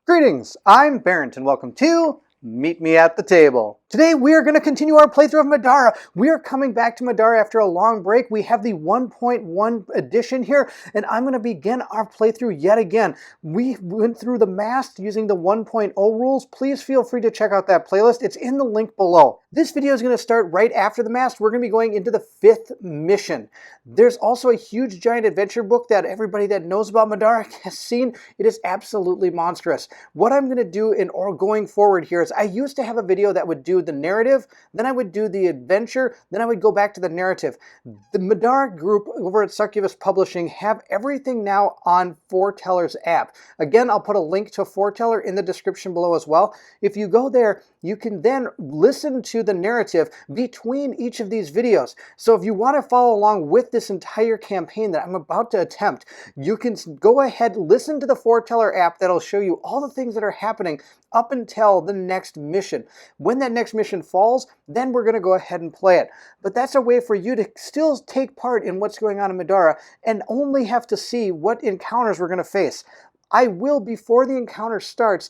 Greetings, I'm Barrent and welcome to Meet Me at the Table. Today we are going to continue our playthrough of Middara. We are coming back to Middara after a long break. We have the 1.1 edition here, and I'm going to begin our playthrough yet again. We went through the Mast using the 1.0 rules. Please feel free to check out that playlist. It's in the link below. This video is going to start right after the Mast. We're going to be going into the 5th mission. There's also a huge giant adventure book that everybody that knows about Middara has seen. It is absolutely monstrous. What I'm going to do going forward here is I used to have a video that would do the narrative, then I would do the adventure, then I would go back to the narrative. The Middara group over at Succubus Publishing have everything now on Forteller's app. Again, I'll put a link to Forteller in the description below as well. If you go there, you can then listen to the narrative between each of these videos. So if you want to follow along with this entire campaign that I'm about to attempt, you can go ahead, listen to the Forteller app that'll show you all the things that are happening up until the next mission. When that next mission falls, then we're going to go ahead and play it. But that's a way for you to still take part in what's going on in Middara and only have to see what encounters we're going to face. I will, before the encounter starts,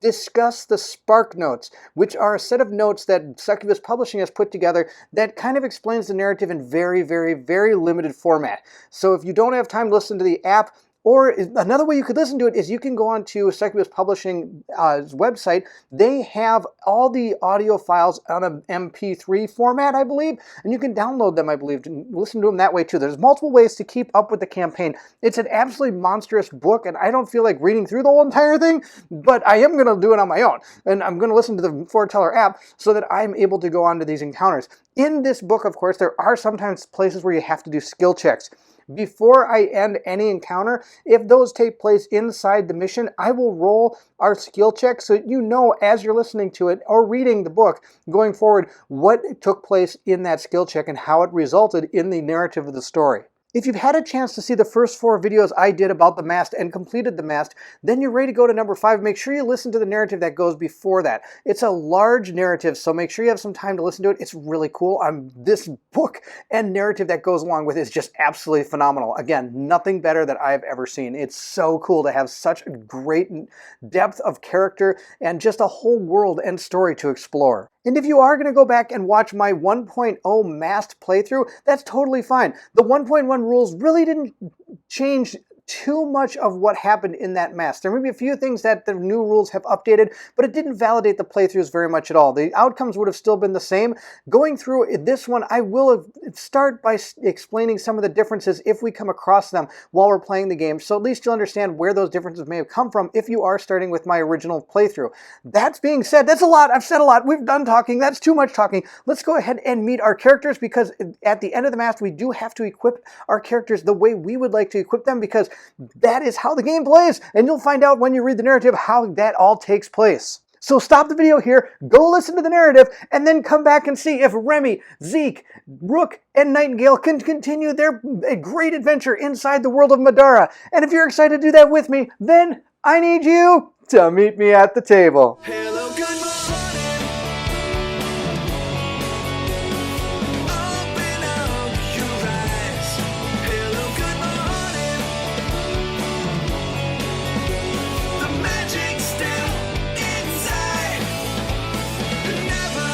discuss the Spark Notes, which are a set of notes that Succubus Publishing has put together that kind of explains the narrative in very, very, very limited format. So if you don't have time to listen to the app, or another way you could listen to it is you can go on to Succubus Publishing's website. They have all the audio files on an MP3 format, I believe, and you can download them, I believe, and listen to them that way too. There's multiple ways to keep up with the campaign. It's an absolutely monstrous book, and I don't feel like reading through the whole entire thing, but I am going to do it on my own, and I'm going to listen to the Forteller app so that I'm able to go on to these encounters. In this book, of course, there are sometimes places where you have to do skill checks. Before I end any encounter, if those take place inside the mission, I will roll our skill check so that you know as you're listening to it or reading the book going forward what took place in that skill check and how it resulted in the narrative of the story. If you've had a chance to see the first 4 videos I did about the Mast and completed the Mast, then you're ready to go to number 5. Make sure you listen to the narrative that goes before that. It's a large narrative, so make sure you have some time to listen to it. It's really cool. This book and narrative that goes along with it is just absolutely phenomenal. Again, nothing better that I've ever seen. It's so cool to have such a great depth of character and just a whole world and story to explore. And if you are going to go back and watch my 1.0 Mast playthrough, that's totally fine. The 1.1 rules really didn't change too much of what happened in that Mast. There may be a few things that the new rules have updated, but it didn't validate the playthroughs very much at all. The outcomes would have still been the same. Going through this one, I will start by explaining some of the differences if we come across them while we're playing the game, so at least you'll understand where those differences may have come from if you are starting with my original playthrough. That being said, that's a lot. I've said a lot. We've done talking. That's too much talking. Let's go ahead and meet our characters, because at the end of the Mast, we do have to equip our characters the way we would like to equip them, because that is how the game plays, and you'll find out when you read the narrative how that all takes place. So stop the video here, go listen to the narrative, and then come back and see if Remy, Zeke, Rook, and Nightingale can continue their great adventure inside the world of Middara. And if you're excited to do that with me, then I need you to meet me at the table. Hello, good morning. Open up your eyes. Hello, good morning. The magic's still inside. Never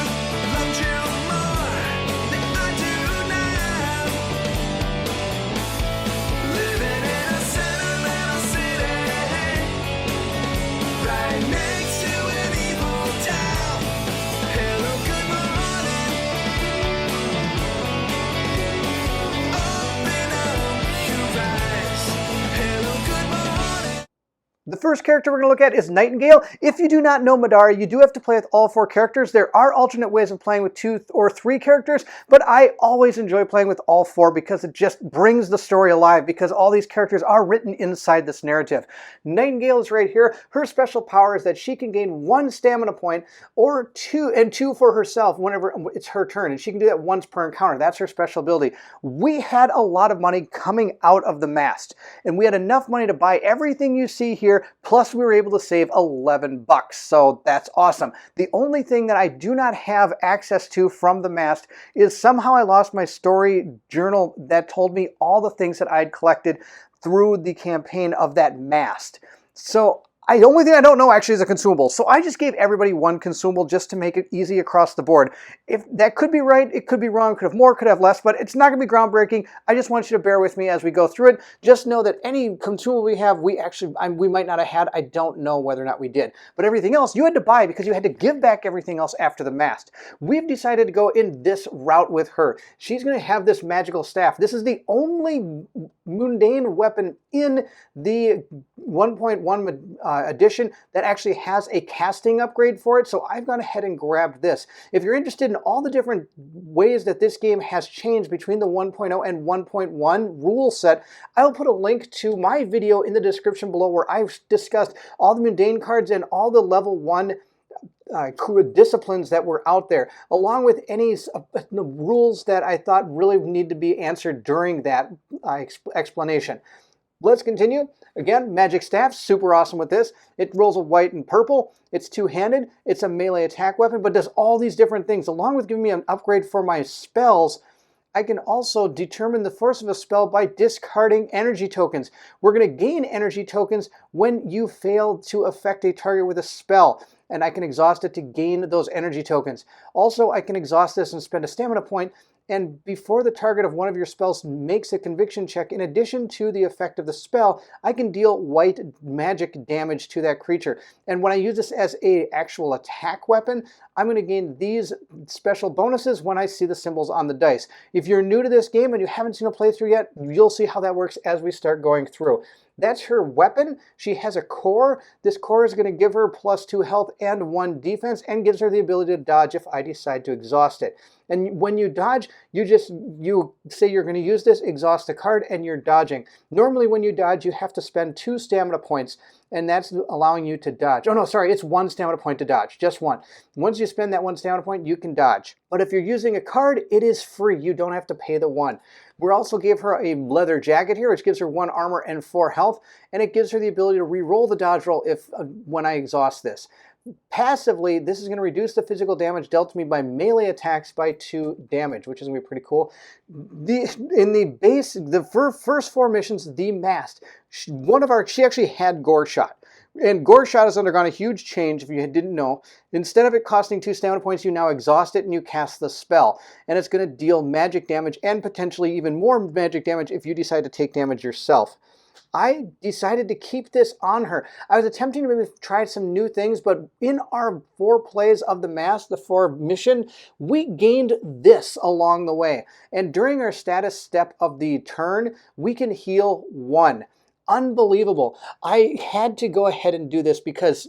loved you more than I do now. Living in a sentimental city, right next to an evil town. Hello, good morning. Open up your eyes. Hello, good morning. The first character we're going to look at is Nightingale. If you do not know Middara, you do have to play with all 4 characters. There are alternate ways of playing with 2 or 3 characters, but I always enjoy playing with all 4 because it just brings the story alive, because all these characters are written inside this narrative. Nightingale is right here. Her special power is that she can gain 1 stamina point or 2 for herself whenever it's her turn, and she can do that once per encounter. That's her special ability. We had a lot of money coming out of the Mast, and we had enough money to buy everything you see here, plus we were able to save 11 bucks, so that's awesome. The only thing that I do not have access to from the Mast is somehow I lost my story journal that told me all the things that I'd collected through the campaign of that Mast. So The only thing I don't know actually is a consumable. So I just gave everybody one consumable just to make it easy across the board. If that could be right, it could be wrong, could have more, could have less, but it's not going to be groundbreaking. I just want you to bear with me as we go through it. Just know that any consumable we have, we might not have had. I don't know whether or not we did. But everything else you had to buy because you had to give back everything else after the mast. We've decided to go in this route with her. She's going to have this magical staff. This is the only mundane weapon in the 1.1 edition that actually has a casting upgrade for it, so I've gone ahead and grabbed this. If you're interested in all the different ways that this game has changed between the 1.0 and 1.1 rule set, I'll put a link to my video in the description below where I've discussed all the mundane cards and all the level 1 disciplines that were out there, along with any rules that I thought really need to be answered during that explanation. Let's continue. Again, magic staff, super awesome with this. It rolls a white and purple. It's two-handed. It's a melee attack weapon, but does all these different things. Along with giving me an upgrade for my spells, I can also determine the force of a spell by discarding energy tokens. We're going to gain energy tokens when you fail to affect a target with a spell, and I can exhaust it to gain those energy tokens. Also, I can exhaust this and spend a stamina point, and before the target of one of your spells makes a conviction check, in addition to the effect of the spell, I can deal white magic damage to that creature. And when I use this as an actual attack weapon, I'm going to gain these special bonuses when I see the symbols on the dice. If you're new to this game and you haven't seen a playthrough yet, you'll see how that works as we start going through. That's her weapon. She has a core. This core is going to give her +2 health and 1 defense and gives her the ability to dodge if I decide to exhaust it. And when you dodge, you say you're going to use this, exhaust the card, and you're dodging. Normally when you dodge, you have to spend 2 stamina points, and that's allowing you to dodge. Oh no, sorry, it's 1 stamina point to dodge, just 1. Once you spend that 1 stamina point, you can dodge. But if you're using a card, it is free. You don't have to pay the 1. We also gave her a leather jacket here, which gives her 1 armor and 4 health, and it gives her the ability to re-roll the dodge roll when I exhaust this. Passively, this is going to reduce the physical damage dealt to me by melee attacks by 2 damage, which is going to be pretty cool. The first 4 missions, the mast, she actually had Gore Shot. And Gore Shot has undergone a huge change, if you didn't know. Instead of it costing 2 stamina points, you now exhaust it and you cast the spell. And it's going to deal magic damage and potentially even more magic damage if you decide to take damage yourself. I decided to keep this on her. I was attempting to maybe try some new things, but in our 4 plays of the Mask, the 4 mission, we gained this along the way. And during our status step of the turn, we can heal 1. Unbelievable. I had to go ahead and do this because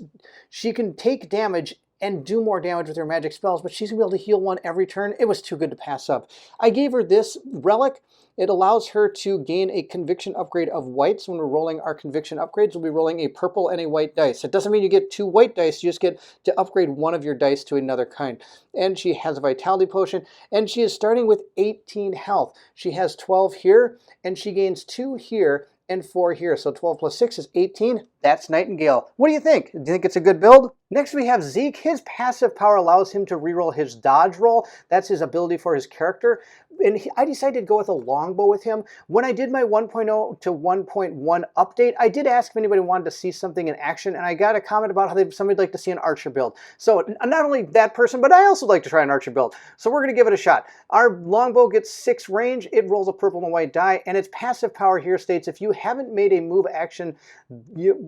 she can take damage and do more damage with her magic spells, but she's going to be able to heal 1 every turn. It was too good to pass up. I gave her this relic. It allows her to gain a conviction upgrade of white. So when we're rolling our conviction upgrades, we'll be rolling a purple and a white dice. It doesn't mean you get 2 white dice. You just get to upgrade 1 of your dice to another kind. And she has a vitality potion, and she is starting with 18 health. She has 12 here, and she gains 2 here and 4 here. So 12 plus 6 is 18. That's Nightingale. What do you think? Do you think it's a good build? Next we have Zeke. His passive power allows him to reroll his dodge roll. That's his ability for his character. And I decided to go with a longbow with him. When I did my 1.0 to 1.1 update, I did ask if anybody wanted to see something in action, and I got a comment about how somebody'd like to see an archer build. So not only that person, but I also like to try an archer build. So we're going to give it a shot. Our longbow gets 6 range. It rolls a purple and a white die, and its passive power here states if you haven't made a move action,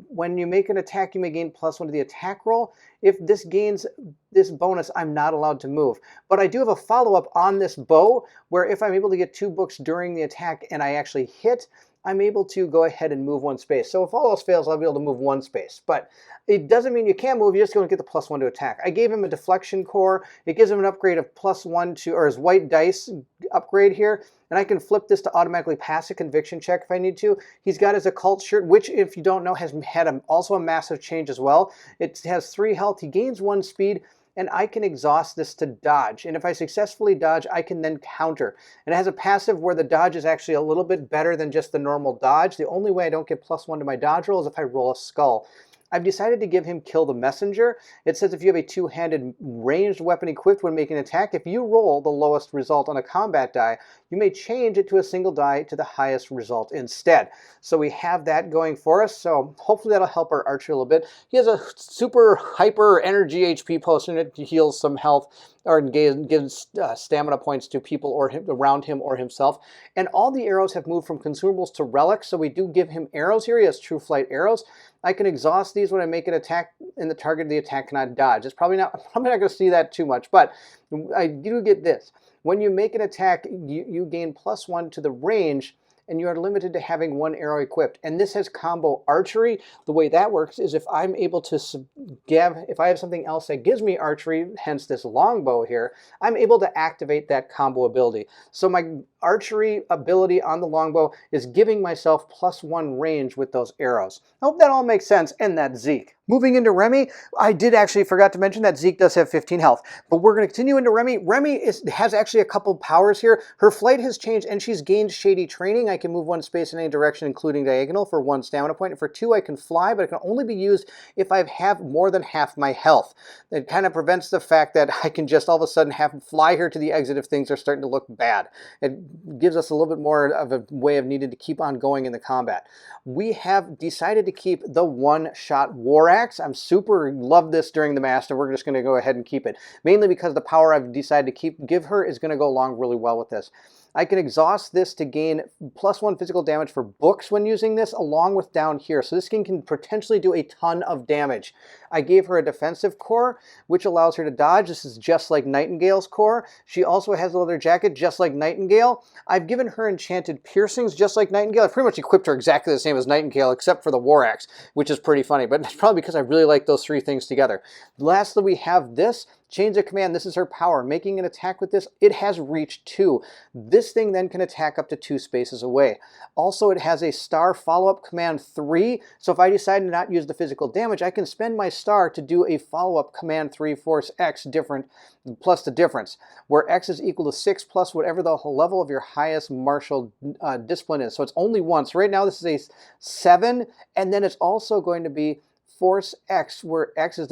when you make an attack, you may gain +1 to the attack roll. If this gains this bonus, I'm not allowed to move. But I do have a follow-up on this bow, where if I'm able to get 2 books during the attack and I actually hit, I'm able to go ahead and move 1 space. So if all else fails, I'll be able to move 1 space. But it doesn't mean you can't move, you're just going to get the +1 to attack. I gave him a deflection core. It gives him an upgrade of +1 to, or his white dice upgrade here. And I can flip this to automatically pass a conviction check if I need to. He's got his occult shirt, which, if you don't know, has had also a massive change as well. It has 3 health, he gains 1 speed, and I can exhaust this to dodge. And if I successfully dodge, I can then counter. And it has a passive where the dodge is actually a little bit better than just the normal dodge. The only way I don't get +1 to my dodge roll is if I roll a skull. I've decided to give him Kill the Messenger. It says if you have a two-handed ranged weapon equipped when making an attack, if you roll the lowest result on a combat die, you may change it to a single die to the highest result instead. So we have that going for us, so hopefully that'll help our archer a little bit. He has a super hyper energy HP potion. It heals some health or gives stamina points to people or around him or himself. And all the arrows have moved from consumables to relics, so we do give him arrows here. He has True Flight arrows. I can exhaust these when I make an attack and the target of the attack cannot dodge. It's probably not going to see that too much, but I do get this. When you make an attack, you gain +1 to the range, and you are limited to having one arrow equipped. And this has combo archery. The way that works is if I'm able to if I have something else that gives me archery, hence this longbow here, I'm able to activate that combo ability. So my archery ability on the longbow is giving myself +1 range with those arrows. I hope that all makes sense, and that's Zeke. Moving into Remy, I did actually forgot to mention that Zeke does have 15 health, but we're going to continue into Remy. Remy has actually a couple powers here. Her flight has changed, and she's gained Shady Training. I can move 1 space in any direction, including diagonal, for 1 stamina point. And for 2, I can fly, but it can only be used if I have more than half my health. It kind of prevents the fact that I can just all of a sudden fly here to the exit if things are starting to look bad. It gives us a little bit more of a way of needing to keep on going in the combat. We have decided to keep the one-shot war axe. I'm super love this during the master. We're just going to go ahead and keep it, mainly because the power I've decided to give her is going to go along really well with this. I can exhaust this to gain +1 physical damage for books when using this, along with down here. So this skin can potentially do a ton of damage. I gave her a defensive core, which allows her to dodge. This is just like Nightingale's core. She also has a leather jacket, just like Nightingale. I've given her enchanted piercings, just like Nightingale. I've pretty much equipped her exactly the same as Nightingale, except for the war axe, which is pretty funny. But it's probably because I really like those 3 things together. Lastly, we have this. Chains of Command, this is her power. Making an attack with this, it has reach 2. This thing then can attack up to 2 spaces away. Also, it has a star follow-up command 3, so if I decide to not use the physical damage, I can spend my star to do a follow-up command 3 force X different plus the difference, where X is equal to 6 plus whatever the level of your highest martial discipline is. So it's only once. Right now this is a 7, and then it's also going to be force X, where X is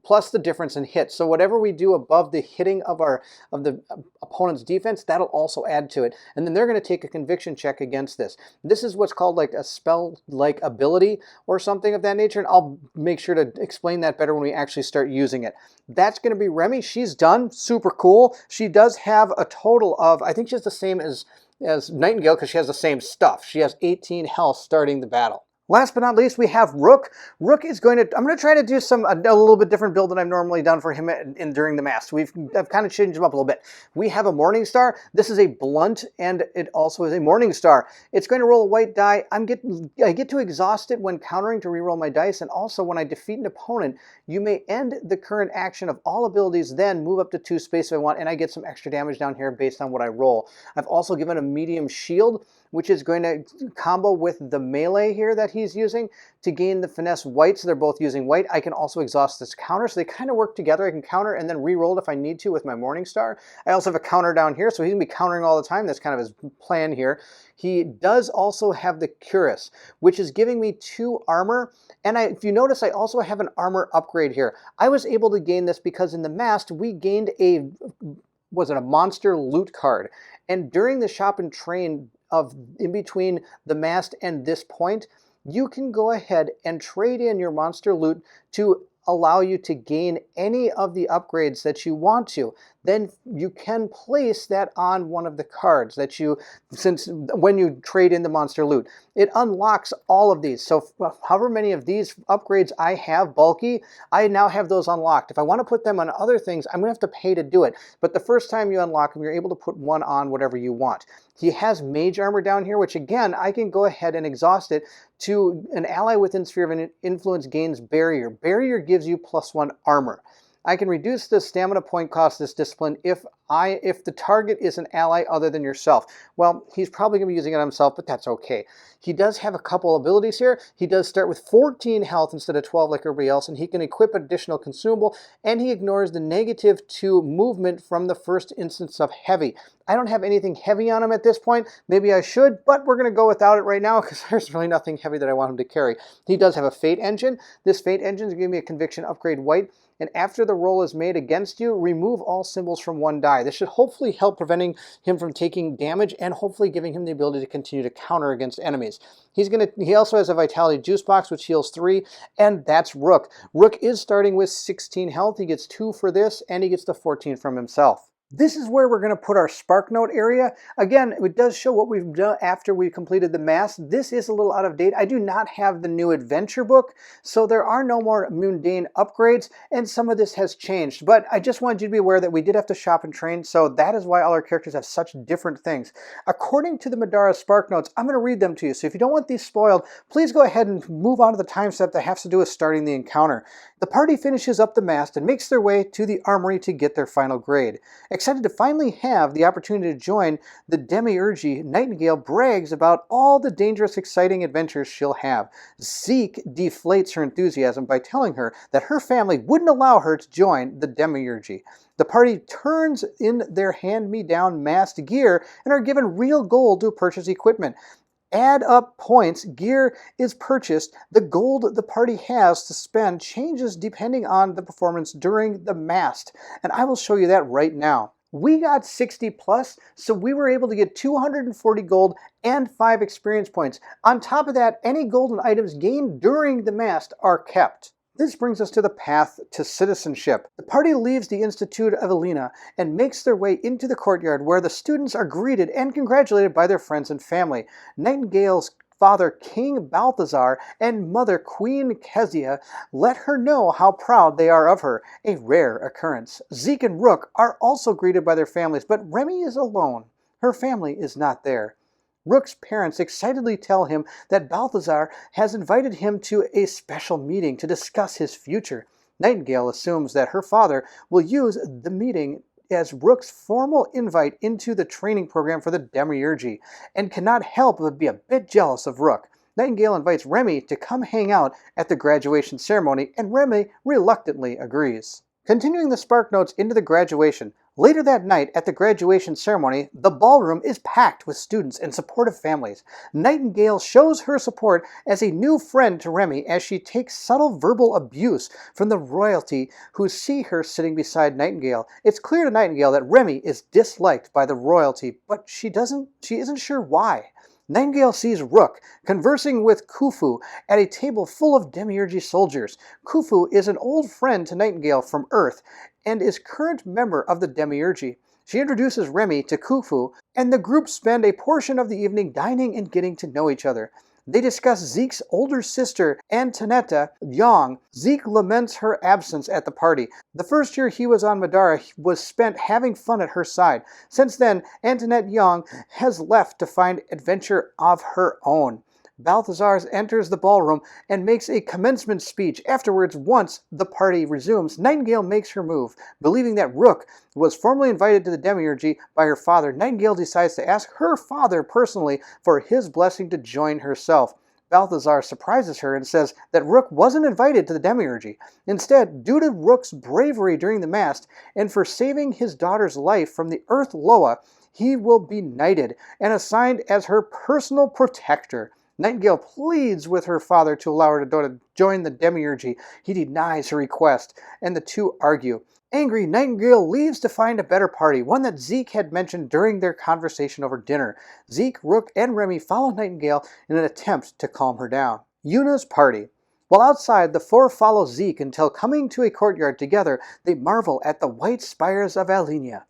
plus the difference in hits. So whatever we do above the hitting of the opponent's defense, that'll also add to it. And then they're going to take a conviction check against this. This is what's called like a spell-like ability or something of that nature, and I'll make sure to explain that better when we actually start using it. That's going to be Remy. She's done. Super cool. She does have a total of, I think she has the same as Nightingale because she has the same stuff. She has 18 health starting the battle. Last but not least, we have Rook. Rook is I'm going to try to do a little bit different build than I've normally done for him during the mass. I've kind of changed him up a little bit. We have a Morning Star. This is a blunt, and it also is a Morning Star. It's going to roll a white die. I get to exhaust it when countering to reroll my dice, and also when I defeat an opponent, you may end the current action of all abilities, then move up to 2 space if I want, and I get some extra damage down here based on what I roll. I've also given a medium shield, which is going to combo with the melee here that he's using to gain the finesse white, so they're both using white. I can also exhaust this counter, so they kind of work together. I can counter and then re-roll it if I need to with my Morning Star. I also have a counter down here, so he's going to be countering all the time. That's kind of his plan here. He does also have the Cuirass, which is giving me 2 armor, and if you notice, I also have an armor upgrade here. I was able to gain this because in the Mast, we gained a monster loot card, and during the shop and train in between the mast and this point, you can go ahead and trade in your monster loot to allow you to gain any of the upgrades that you want to. Then you can place that on one of the cards that when you trade in the monster loot. It unlocks all of these. So however many of these upgrades I have bulky, I now have those unlocked. If I want to put them on other things, I'm going to have to pay to do it. But the first time you unlock them, you're able to put one on whatever you want. He has mage armor down here, which again, I can go ahead and exhaust it to an ally within sphere of influence gains barrier. Barrier gives you +1 armor. I can reduce the stamina point cost of this discipline if if the target is an ally other than yourself. Well, he's probably going to be using it on himself, but that's okay. He does have a couple abilities here. He does start with 14 health instead of 12 like everybody else, and he can equip an additional consumable, and he ignores the -2 movement from the first instance of heavy. I don't have anything heavy on him at this point. Maybe I should, but we're going to go without it right now because there's really nothing heavy that I want him to carry. He does have a Fate Engine. This Fate Engine is giving me a Conviction Upgrade White, and after the roll is made against you, remove all symbols from one die. This should hopefully help preventing him from taking damage and hopefully giving him the ability to continue to counter against enemies. He also has a Vitality Juice Box, which heals 3, and that's Rook. Rook is starting with 16 health. He gets 2 for this, and he gets the 14 from himself. This is where we're going to put our Spark Note area. Again, it does show what we've done after we completed the mass. This is a little out of date. I do not have the new adventure book, so there are no more mundane upgrades, and some of this has changed. But I just wanted you to be aware that we did have to shop and train, so that is why all our characters have such different things. According to the Middara Spark Notes, I'm going to read them to you, so if you don't want these spoiled, please go ahead and move on to the time step that has to do with starting the encounter. The party finishes up the mast and makes their way to the armory to get their final grade. Excited to finally have the opportunity to join the Demiurgy, Nightingale brags about all the dangerous, exciting adventures she'll have. Zeke deflates her enthusiasm by telling her that her family wouldn't allow her to join the Demiurgy. The party turns in their hand-me-down masked gear and are given real gold to purchase equipment. Add up points, gear is purchased. The gold the party has to spend changes depending on the performance during the mast, and I will show you that right now. We got 60 plus, so we were able to get 240 gold and 5 experience points. On top of that, any golden items gained during the mast are kept. This brings us to the path to citizenship. The party leaves the Institute of Elena and makes their way into the courtyard where the students are greeted and congratulated by their friends and family. Nightingale's father, King Balthazar, and mother, Queen Kezia, let her know how proud they are of her, a rare occurrence. Zeke and Rook are also greeted by their families, but Remy is alone. Her family is not there. Rook's parents excitedly tell him that Balthazar has invited him to a special meeting to discuss his future. Nightingale assumes that her father will use the meeting as Rook's formal invite into the training program for the Demiurgy, and cannot help but be a bit jealous of Rook. Nightingale invites Remy to come hang out at the graduation ceremony, and Remy reluctantly agrees. Continuing the Spark Notes into the graduation, later that night at the graduation ceremony, the ballroom is packed with students and supportive families. Nightingale shows her support as a new friend to Remy as she takes subtle verbal abuse from the royalty who see her sitting beside Nightingale. It's clear to Nightingale that Remy is disliked by the royalty, but she isn't sure why. Nightingale sees Rook conversing with Khufu at a table full of Demiurgy soldiers. Khufu is an old friend to Nightingale from Earth and is current member of the Demiurgy. She introduces Remy to Khufu, and the group spend a portion of the evening dining and getting to know each other. They discuss Zeke's older sister, Antonetta Young. Zeke laments her absence at the party. The first year he was on Middara was spent having fun at her side. Since then, Antonetta Young has left to find adventure of her own. Balthazar enters the ballroom and makes a commencement speech. Afterwards, once the party resumes, Nightingale makes her move. Believing that Rook was formally invited to the Demiurgy by her father, Nightingale decides to ask her father personally for his blessing to join herself. Balthazar surprises her and says that Rook wasn't invited to the Demiurgy. Instead, due to Rook's bravery during the mast and for saving his daughter's life from the Earth Loa, he will be knighted and assigned as her personal protector. Nightingale pleads with her father to allow her to join the Demiurgy. He denies her request, and the two argue. Angry, Nightingale leaves to find a better party, one that Zeke had mentioned during their conversation over dinner. Zeke, Rook, and Remy follow Nightingale in an attempt to calm her down. Yuna's party. While outside, the four follow Zeke until coming to a courtyard together, they marvel at the white spires of Alenia.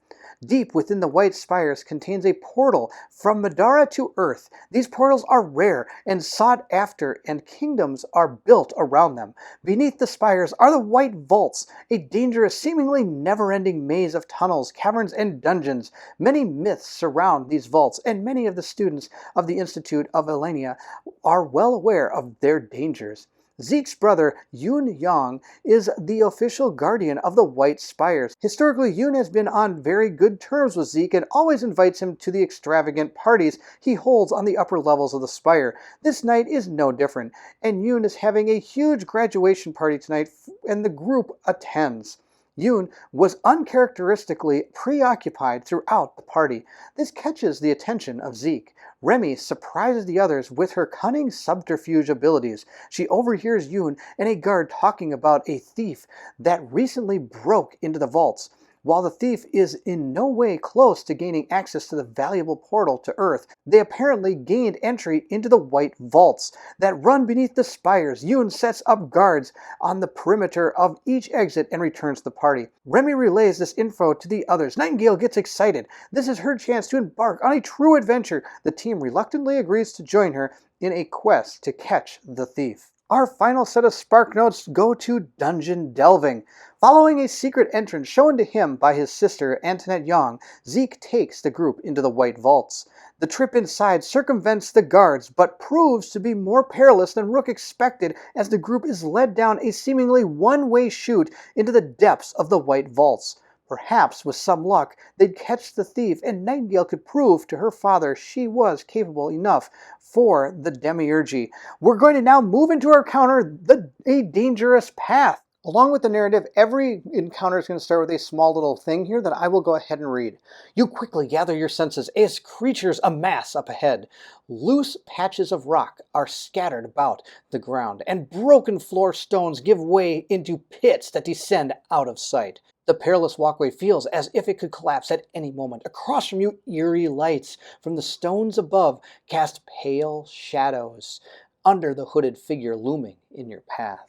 Deep within the white spires contains a portal from Middara to Earth. These portals are rare and sought after, and kingdoms are built around them. Beneath the spires are the white vaults, a dangerous, seemingly never-ending maze of tunnels, caverns, and dungeons. Many myths surround these vaults, and many of the students of the Institute of Elenia are well aware of their dangers. Zeke's brother, Yoon Yong, is the official guardian of the White Spires. Historically, Yoon has been on very good terms with Zeke and always invites him to the extravagant parties he holds on the upper levels of the Spire. This night is no different, and Yoon is having a huge graduation party tonight, and the group attends. Yoon was uncharacteristically preoccupied throughout the party. This catches the attention of Zeke. Remy surprises the others with her cunning subterfuge abilities. She overhears Yoon and a guard talking about a thief that recently broke into the vaults. While the thief is in no way close to gaining access to the valuable portal to Earth, they apparently gained entry into the White Vaults that run beneath the spires. Yoon sets up guards on the perimeter of each exit and returns to the party. Remy relays this info to the others. Nightingale gets excited. This is her chance to embark on a true adventure. The team reluctantly agrees to join her in a quest to catch the thief. Our final set of spark notes go to Dungeon Delving. Following a secret entrance shown to him by his sister, Antoinette Yong, Zeke takes the group into the White Vaults. The trip inside circumvents the guards, but proves to be more perilous than Rook expected as the group is led down a seemingly one-way chute into the depths of the White Vaults. Perhaps, with some luck, they'd catch the thief and Nightingale could prove to her father she was capable enough for the Demiurgy. We're going to now move into our encounter, A Dangerous Path. Along with the narrative, every encounter is going to start with a small little thing here that I will go ahead and read. You quickly gather your senses as creatures amass up ahead. Loose patches of rock are scattered about the ground, and broken floor stones give way into pits that descend out of sight. The perilous walkway feels as if it could collapse at any moment. Across from you, eerie lights from the stones above cast pale shadows under the hooded figure looming in your path.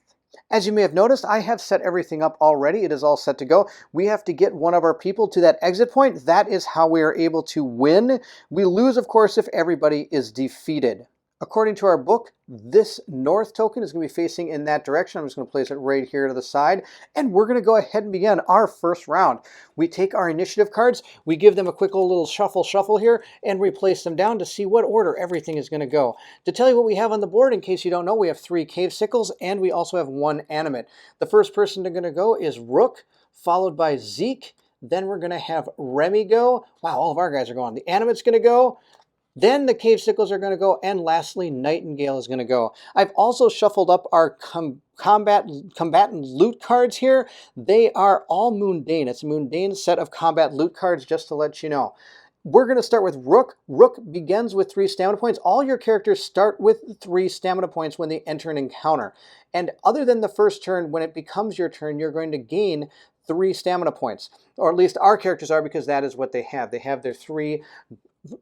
As you may have noticed, I have set everything up already. It is all set to go. We have to get one of our people to that exit point. That is how we are able to win. We lose, of course, if everybody is defeated. According to our book, this north token is going to be facing in that direction. I'm just going to place it right here to the side. And we're going to go ahead and begin our first round. We take our initiative cards, we give them a quick little shuffle here, and we place them down to see what order everything is going to go. To tell you what we have on the board, in case you don't know, we have 3 cave sickles, and we also have 1 animate. The first person going to go is Rook, followed by Zeke. Then we're going to have Remy go. Wow, all of our guys are going. The animate's going to go. Then the cave sickles are going to go, and lastly, Nightingale is going to go. I've also shuffled up our combatant loot cards here. They are all mundane. It's a mundane set of combat loot cards, just to let you know. We're going to start with Rook. Rook begins with 3 stamina points. All your characters start with 3 stamina points when they enter an encounter. And other than the first turn, when it becomes your turn, you're going to gain 3 stamina points. Or at least our characters are, because that is what they have. They have their 3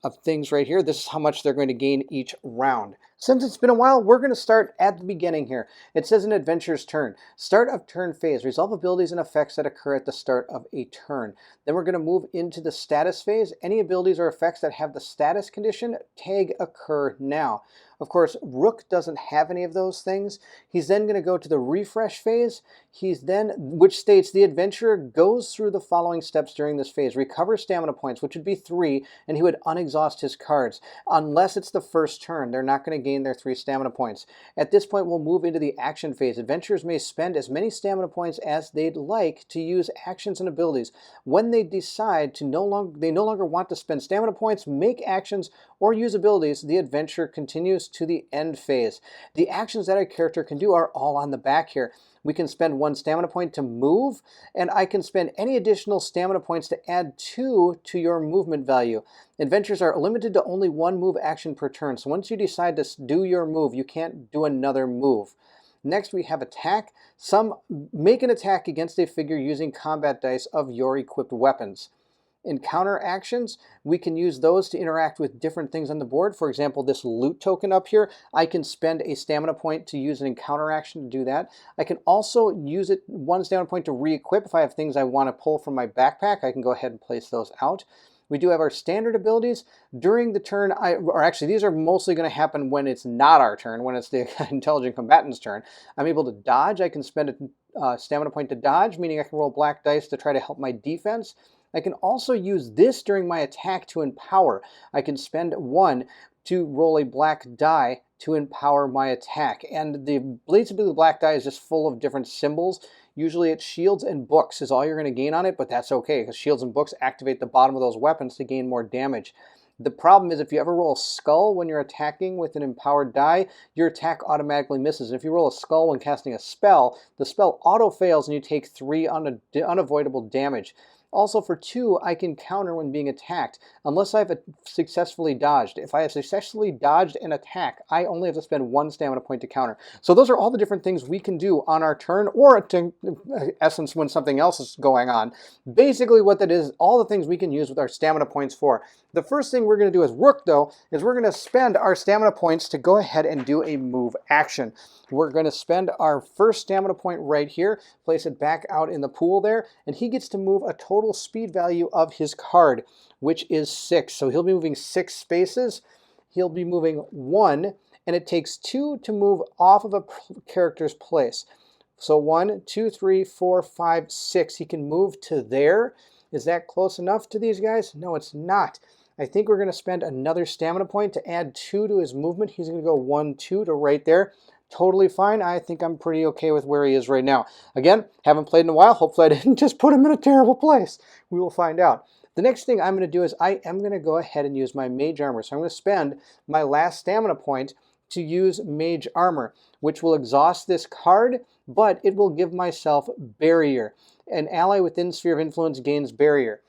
of things right here. This is how much they're going to gain each round. Since it's been a while, we're going to start at the beginning here. It says an adventure's turn. Start of turn phase. Resolve abilities and effects that occur at the start of a turn. Then we're going to move into the status phase. Any abilities or effects that have the status condition tag occur now. Of course, Rook doesn't have any of those things. He's then going to go to the refresh phase. Which states the adventurer goes through the following steps during this phase. Recover stamina points, which would be 3, and he would unexhaust his cards. Unless it's the first turn, they're not going to gain their 3 stamina points. At this point, we'll move into the action phase. Adventurers may spend as many stamina points as they'd like to use actions and abilities. When they decide to no longer want to spend stamina points, make actions, or use abilities, the adventure continues to the end phase. The actions that a character can do are all on the back here. We can spend 1 stamina point to move, and I can spend any additional stamina points to add 2 to your movement value. Adventures are limited to only 1 move action per turn, so once you decide to do your move, you can't do another move. Next, we have attack. Some make an attack against a figure using combat dice of your equipped weapons. Encounter actions, we can use those to interact with different things on the board. For example, this loot token up here, I can spend a stamina point to use an encounter action to do that. I can also use 1 stamina point to re-equip. If I have things I want to pull from my backpack, I can go ahead and place those out. We do have our standard abilities. During the turn, these are mostly going to happen when it's not our turn, when it's the intelligent combatant's turn. I'm able to dodge. I can spend a stamina point to dodge, meaning I can roll black dice to try to help my defense. I can also use this during my attack to empower. I can spend 1 to roll a black die to empower my attack. And the Blades of Blue Black die is just full of different symbols. Usually it's shields and books is all you're going to gain on it, but that's okay because shields and books activate the bottom of those weapons to gain more damage. The problem is if you ever roll a skull when you're attacking with an empowered die, your attack automatically misses. And if you roll a skull when casting a spell, the spell auto-fails and you take 3 unavoidable damage. Also for 2, I can counter when being attacked, unless I've successfully dodged. If I have successfully dodged an attack, I only have to spend 1 stamina point to counter. So those are all the different things we can do on our turn, or in essence when something else is going on. Basically what that is, all the things we can use with our stamina points for. The first thing we're going to do as Rook, though, is we're going to spend our stamina points to go ahead and do a move action. We're going to spend our first stamina point right here, place it back out in the pool there, and he gets to move a total speed value of his card, which is 6. So he'll be moving 6 spaces. He'll be moving 1, and it takes 2 to move off of a character's place. So 1, 2, 3, 4, 5, 6. He can move to there. Is that close enough to these guys? No, it's not. I think we're going to spend another stamina point to add 2 to his movement. He's going to go 1, 2 to right there. Totally fine. I think I'm pretty okay with where he is right now. Again, haven't played in a while. Hopefully I didn't just put him in a terrible place. We will find out. The next thing I'm going to do is I am going to go ahead and use my Mage Armor. So I'm going to spend my last stamina point to use Mage Armor, which will exhaust this card, but it will give myself Barrier. An ally within Sphere of Influence gains Barrier.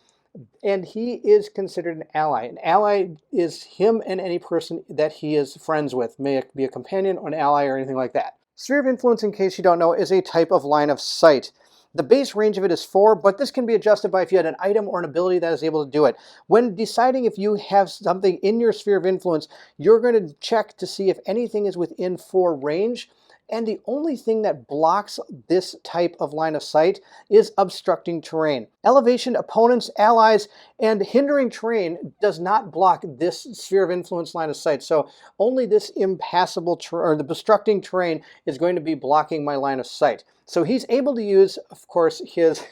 And he is considered an ally. An ally is him and any person that he is friends with. May it be a companion or an ally or anything like that. Sphere of Influence, in case you don't know, is a type of line of sight. The base range of it is 4, but this can be adjusted by if you had an item or an ability that is able to do it. When deciding if you have something in your Sphere of Influence, you're going to check to see if anything is within 4 range. And the only thing that blocks this type of line of sight is obstructing terrain. Elevation, opponents, allies, and hindering terrain does not block this Sphere of Influence line of sight. So only this impassable or the obstructing terrain is going to be blocking my line of sight. So he's able to use, of course, his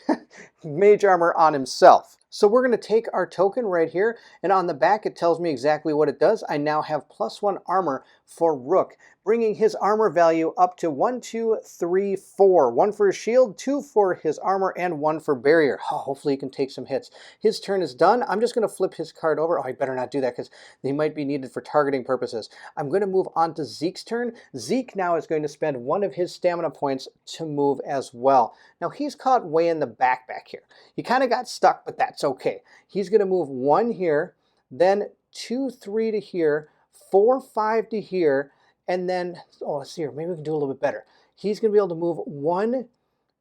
Mage Armor on himself. So we're going to take our token right here, and on the back it tells me exactly what it does. I now have +1 armor for Rook, bringing his armor value up to 1, 2, 3, 4. 1 for his shield, 2 for his armor, and 1 for barrier. Oh, hopefully he can take some hits. His turn is done. I'm just going to flip his card over. Oh, I better not do that because they might be needed for targeting purposes. I'm going to move on to Zeke's turn. Zeke now is going to spend 1 of his stamina points to move as well. Now he's caught way in the back here. He kind of got stuck, but that's okay. He's going to move 1 here, then 2, 3 to here, 4, 5 to here, and then, oh, let's see here, maybe we can do a little bit better. He's going to be able to move 1,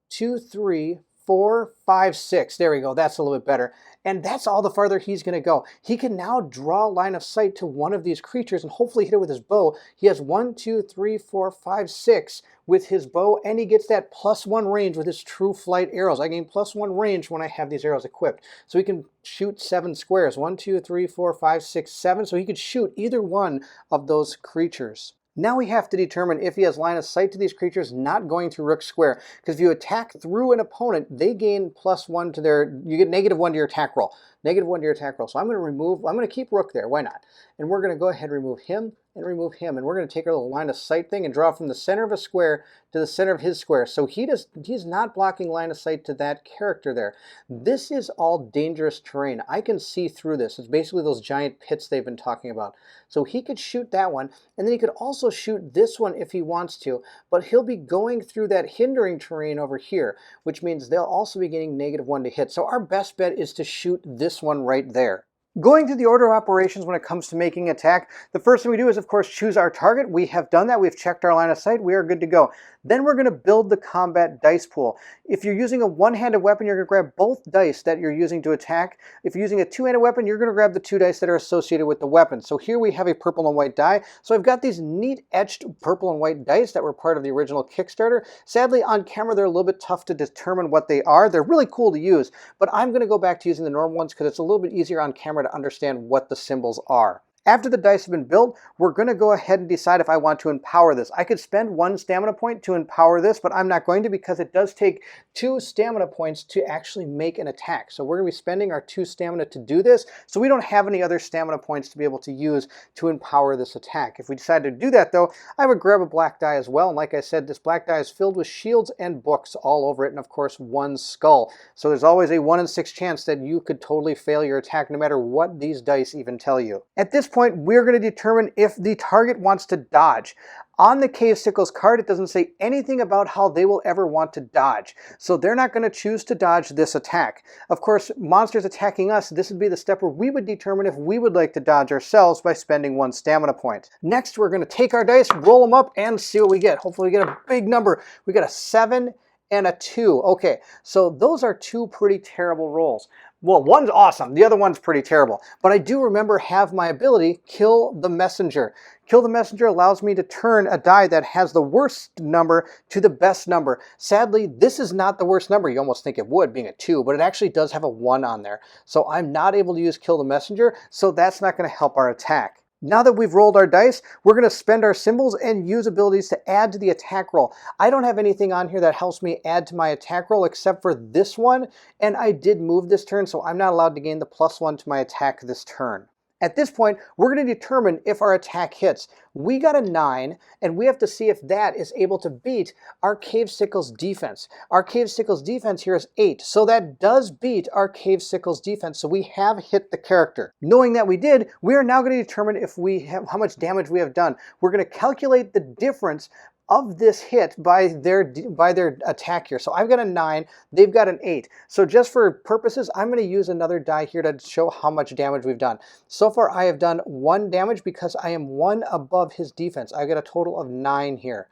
2, 3, 4, 5, 6. There we go. That's a little bit better. And that's all the farther he's going to go. He can now draw line of sight to one of these creatures and hopefully hit it with his bow. He has 1, 2, 3, 4, 5, 6 with his bow, and he gets that +1 range with his True Flight arrows. I gain +1 range when I have these arrows equipped. So he can shoot 7 squares. 1, 2, 3, 4, 5, 6, 7. So he could shoot either one of those creatures. Now we have to determine if he has line of sight to these creatures not going through Rook Square. Because if you attack through an opponent, they gain +1 to their, you get -1 to your attack roll. -1 to your attack roll. So I'm going to keep Rook there. Why not? And we're going to go ahead and remove him and remove him. And we're going to take our little line of sight thing and draw from the center of a square to the center of his square. So he's not blocking line of sight to that character there. This is all dangerous terrain. I can see through this. It's basically those giant pits they've been talking about. So he could shoot that one, and then he could also shoot this one if he wants to, but he'll be going through that hindering terrain over here, which means they'll also be getting -1 to hit. So our best bet is to shoot this one right there. Going through the order of operations when it comes to making an attack, the first thing we do is, of course, choose our target. We have done that. We've checked our line of sight. We are good to go. Then we're going to build the combat dice pool. If you're using a one-handed weapon, you're going to grab both dice that you're using to attack. If you're using a two-handed weapon, you're going to grab the 2 dice that are associated with the weapon. So here we have a purple and white die. So I've got these neat etched purple and white dice that were part of the original Kickstarter. Sadly, on camera, they're a little bit tough to determine what they are. They're really cool to use, but I'm going to go back to using the normal ones because it's a little bit easier on camera to understand what the symbols are. After the dice have been built, we're going to go ahead and decide if I want to empower this. I could spend 1 stamina point to empower this, but I'm not going to because it does take 2 stamina points to actually make an attack. So we're going to be spending our 2 stamina to do this, so we don't have any other stamina points to be able to use to empower this attack. If we decide to do that though, I would grab a black die as well, and like I said, this black die is filled with shields and books all over it, and of course 1 skull. So there's always a 1 in 6 chance that you could totally fail your attack no matter what these dice even tell you. At this point, we're going to determine if the target wants to dodge. On the Cave Sickles card, it doesn't say anything about how they will ever want to dodge. So they're not going to choose to dodge this attack. Of course, monsters attacking us, this would be the step where we would determine if we would like to dodge ourselves by spending 1 stamina point. Next, we're going to take our dice, roll them up, and see what we get. Hopefully we get a big number. We got a 7 and a 2. Okay, so those are 2 pretty terrible rolls. Well, one's awesome, the other one's pretty terrible. But I do remember have my ability, Kill the Messenger. Kill the Messenger allows me to turn a die that has the worst number to the best number. Sadly, this is not the worst number. You almost think it would, being a 2, but it actually does have a 1 on there. So I'm not able to use Kill the Messenger, so that's not going to help our attack. Now that we've rolled our dice, we're going to spend our symbols and use abilities to add to the attack roll. I don't have anything on here that helps me add to my attack roll except for this one, and I did move this turn, so I'm not allowed to gain the +1 to my attack this turn. At this point, we're going to determine if our attack hits. We got a 9, and we have to see if that is able to beat our Cave Sickles defense. Our Cave Sickles defense here is 8, so that does beat our Cave Sickles defense, so we have hit the character. Knowing that we did, we are now going to determine if we have how much damage we have done. We're going to calculate the difference of this hit by their attack here. So I've got a 9, they've got an 8. So just for purposes, I'm going to use another die here to show how much damage we've done. So far I have done 1 damage because I am 1 above his defense. I've got a total of 9 here.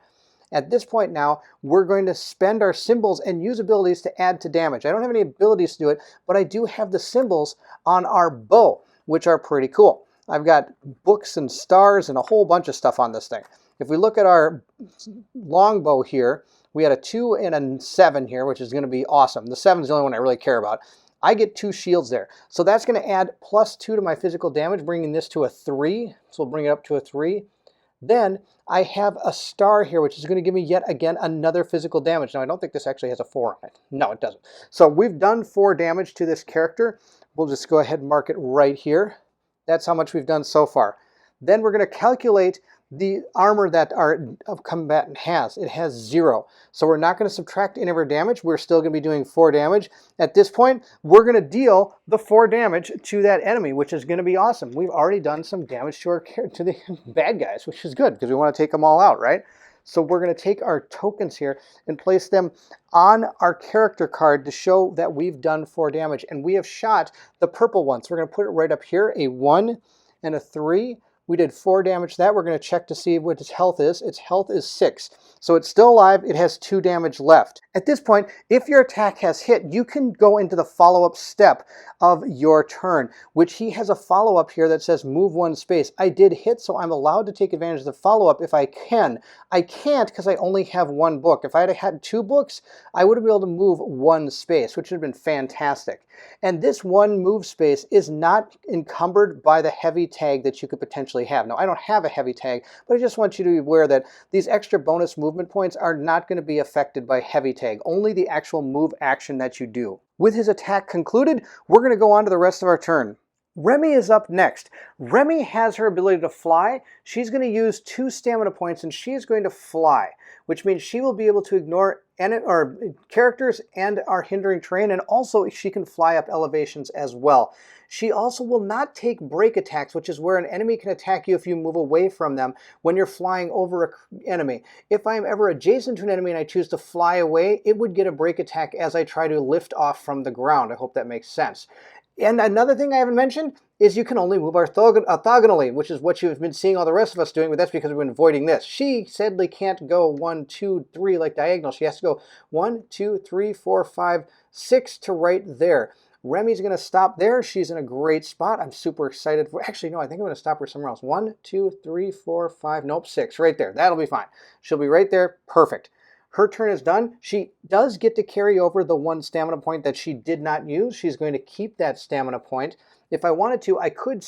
At this point now, we're going to spend our symbols and use abilities to add to damage. I don't have any abilities to do it, but I do have the symbols on our bow, which are pretty cool. I've got books and stars and a whole bunch of stuff on this thing. If we look at our longbow here, we had a 2 and a 7 here, which is going to be awesome. The 7 is the only one I really care about. I get 2 shields there. So that's going to add +2 to my physical damage, bringing this to a 3. So we'll bring it up to a 3. Then I have a star here, which is going to give me yet again another physical damage. Now, I don't think this actually has a 4 on it. No, it doesn't. So we've done 4 damage to this character. We'll just go ahead and mark it right here. That's how much we've done so far. Then we're going to calculate the armor that our combatant has. It has 0. So we're not going to subtract any of our damage. We're still going to be doing 4 damage. At this point, we're going to deal the 4 damage to that enemy, which is going to be awesome. We've already done some damage to the bad guys, which is good because we want to take them all out, right? So we're going to take our tokens here and place them on our character card to show that we've done 4 damage. And we have shot the purple one. So we're going to put it right up here, a 1 and a 3. We did 4 damage to that. We're going to check to see what its health is. Its health is 6. So it's still alive. It has 2 damage left. At this point, if your attack has hit, you can go into the follow-up step of your turn, which he has a follow-up here that says move 1 space. I did hit, so I'm allowed to take advantage of the follow-up if I can. I can't because I only have 1 book. If I had had 2 books, I would have been able to move 1 space, which would have been fantastic. And this 1 move space is not encumbered by the heavy tag that you could potentially have. Now, I don't have a heavy tag, but I just want you to be aware that these extra bonus movement points are not going to be affected by heavy tag, only the actual move action that you do. With his attack concluded, we're going to go on to the rest of our turn. Remy is up next. Remy has her ability to fly. She's going to use 2 stamina points and she is going to fly, which means she will be able to ignore characters and our hindering terrain, and also she can fly up elevations as well. She also will not take break attacks, which is where an enemy can attack you if you move away from them when you're flying over an enemy. If I am ever adjacent to an enemy and I choose to fly away, it would get a break attack as I try to lift off from the ground. I hope that makes sense. And another thing I haven't mentioned is you can only move orthogonally, which is what you've been seeing all the rest of us doing, but that's because we've been avoiding this. She sadly can't go 1, 2, 3 like diagonal. She has to go 1, 2, 3, 4, 5, 6 to right there. Remy's going to stop there. She's in a great spot. I'm super excited for. Actually, no, I think I'm going to stop her somewhere else. 1, 2, 3, 4, 5. Nope, 6 right there. That'll be fine. She'll be right there. Perfect. Her turn is done. She does get to carry over the 1 stamina point that she did not use. She's going to keep that stamina point. If I wanted to, I could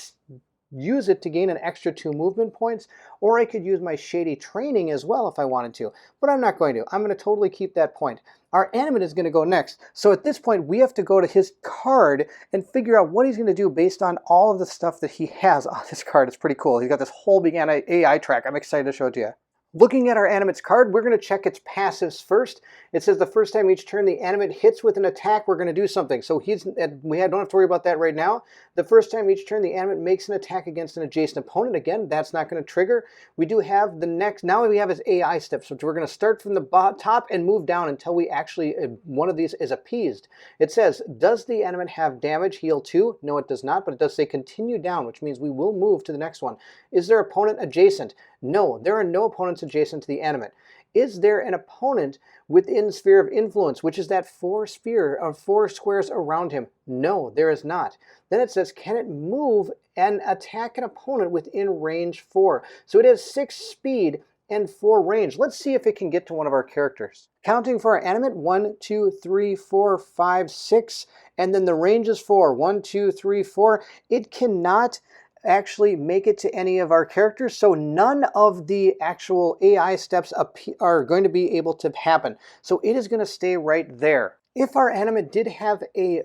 use it to gain an extra 2 movement points, or I could use my shady training as well if I wanted to, but I'm not going to. I'm going to totally keep that point. Our animate is going to go next. So at this point, we have to go to his card and figure out what he's going to do based on all of the stuff that he has on his card. It's pretty cool. He's got this whole big AI track. I'm excited to show it to you. Looking at our animate's card, we're going to check its passives first. It says the first time each turn the animate hits with an attack, we're going to do something. So we don't have to worry about that right now. The first time each turn the animate makes an attack against an adjacent opponent, again, that's not going to trigger. We do have the next, now we have his AI steps, which we're going to start from the top and move down until we actually, one of these is appeased. It says, does the animate have damage? Heal 2? No, it does not, but it does say continue down, which means we will move to the next one. Is there opponent adjacent? No, there are no opponents adjacent to the animate. Is there an opponent within sphere of influence, which is that 4 squares around him? No, there is not. Then it says, can it move and attack an opponent within range 4? So it has 6 speed and 4 range. Let's see if it can get to one of our characters. Counting for our animate, 1, 2, 3, 4, 5, 6, and then the range is 4. 1, 2, 3, 4. It cannot actually make it to any of our characters, so none of the actual AI steps are going to be able to happen. So it is going to stay right there. If our animate did have a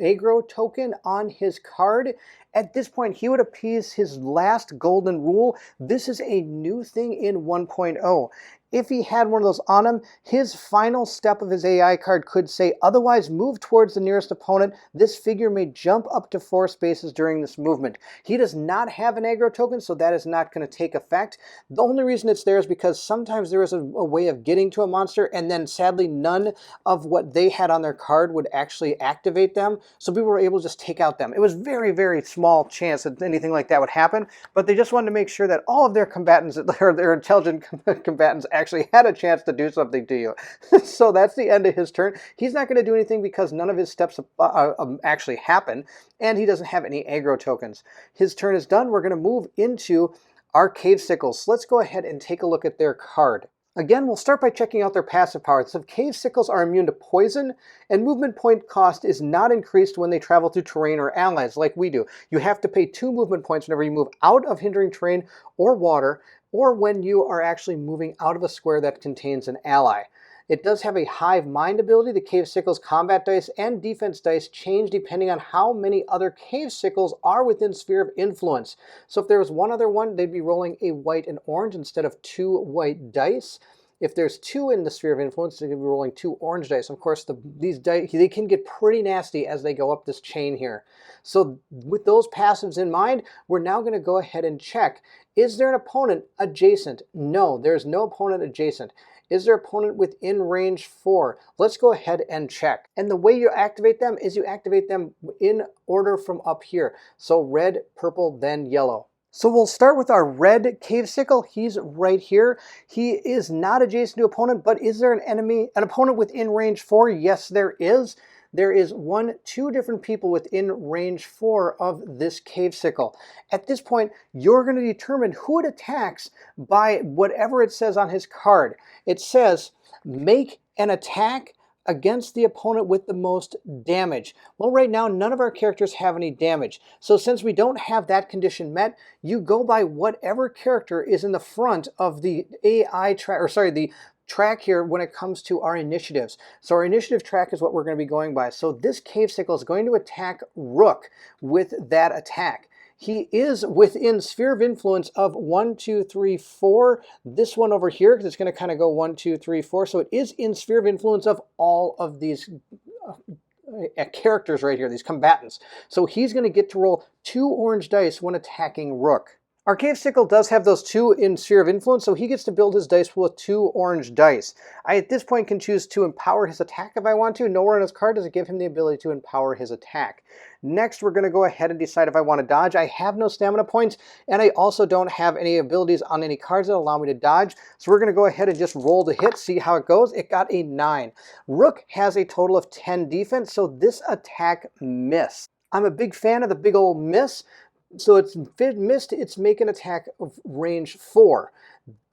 aggro token on his card, at this point he would appease his last golden rule. This is a new thing in 1.0. If he had one of those on him, his final step of his AI card could say, otherwise move towards the nearest opponent. This figure may jump up to 4 spaces during this movement. He does not have an aggro token, so that is not going to take effect. The only reason it's there is because sometimes there is a way of getting to a monster, and then sadly none of what they had on their card would actually activate them, so people were able to just take out them. It was very, very small chance that anything like that would happen, but they just wanted to make sure that all of their combatants, or their intelligent combatants, actually had a chance to do something to you. So that's the end of his turn. He's not going to do anything because none of his steps actually happen, and he doesn't have any aggro tokens. His turn is done. We're going to move into our cave sickles. So let's go ahead and take a look at their card. Again, we'll start by checking out their passive power. So cave sickles are immune to poison, and movement point cost is not increased when they travel through terrain or allies like we do. You have to pay 2 movement points whenever you move out of hindering terrain or water, or when you are actually moving out of a square that contains an ally. It does have a hive mind ability. The cave sickles combat dice and defense dice change depending on how many other cave sickles are within sphere of influence. So if there was one other one, they'd be rolling a white and orange instead of 2 white dice. If there's 2 in the sphere of influence, they're going to be rolling 2 orange dice. Of course, these dice, they can get pretty nasty as they go up this chain here. So with those passives in mind, we're now going to go ahead and check. Is there an opponent adjacent? No, there's no opponent adjacent. Is there an opponent within range 4? Let's go ahead and check. And the way you activate them is you activate them in order from up here. So red, purple, then yellow. So we'll start with our red cave sickle. He's right here. He is not adjacent to opponent, but is there an opponent within range 4? Yes, there is. There is 2 different people within range 4 of this cave sickle. At this point, you're going to determine who it attacks by whatever it says on his card. It says, make an attack against the opponent with the most damage. Well, right now, none of our characters have any damage. So since we don't have that condition met, you go by whatever character is in the front of the the track here when it comes to our initiatives. So our initiative track is what we're going to be going by. So this cave sickle is going to attack Rook with that attack. He is within sphere of influence of 1, 2, 3, 4. This one over here, because it's going to kind of go 1, 2, 3, 4. So it is in sphere of influence of all of these characters right here, these combatants. So he's going to get to roll 2 orange dice when attacking Rook. Our cave sickle does have those 2 in sphere of influence, so he gets to build his dice pool with 2 orange dice. I, at this point, can choose to empower his attack if I want to. Nowhere on his card does it give him the ability to empower his attack. Next, we're going to go ahead and decide if I want to dodge. I have no stamina points, and I also don't have any abilities on any cards that allow me to dodge. So we're going to go ahead and just roll the hit, see how it goes. It got a 9. Rook has a total of 10 defense, so this attack missed. I'm a big fan of the big old miss. So it's missed, it's make an attack of range 4.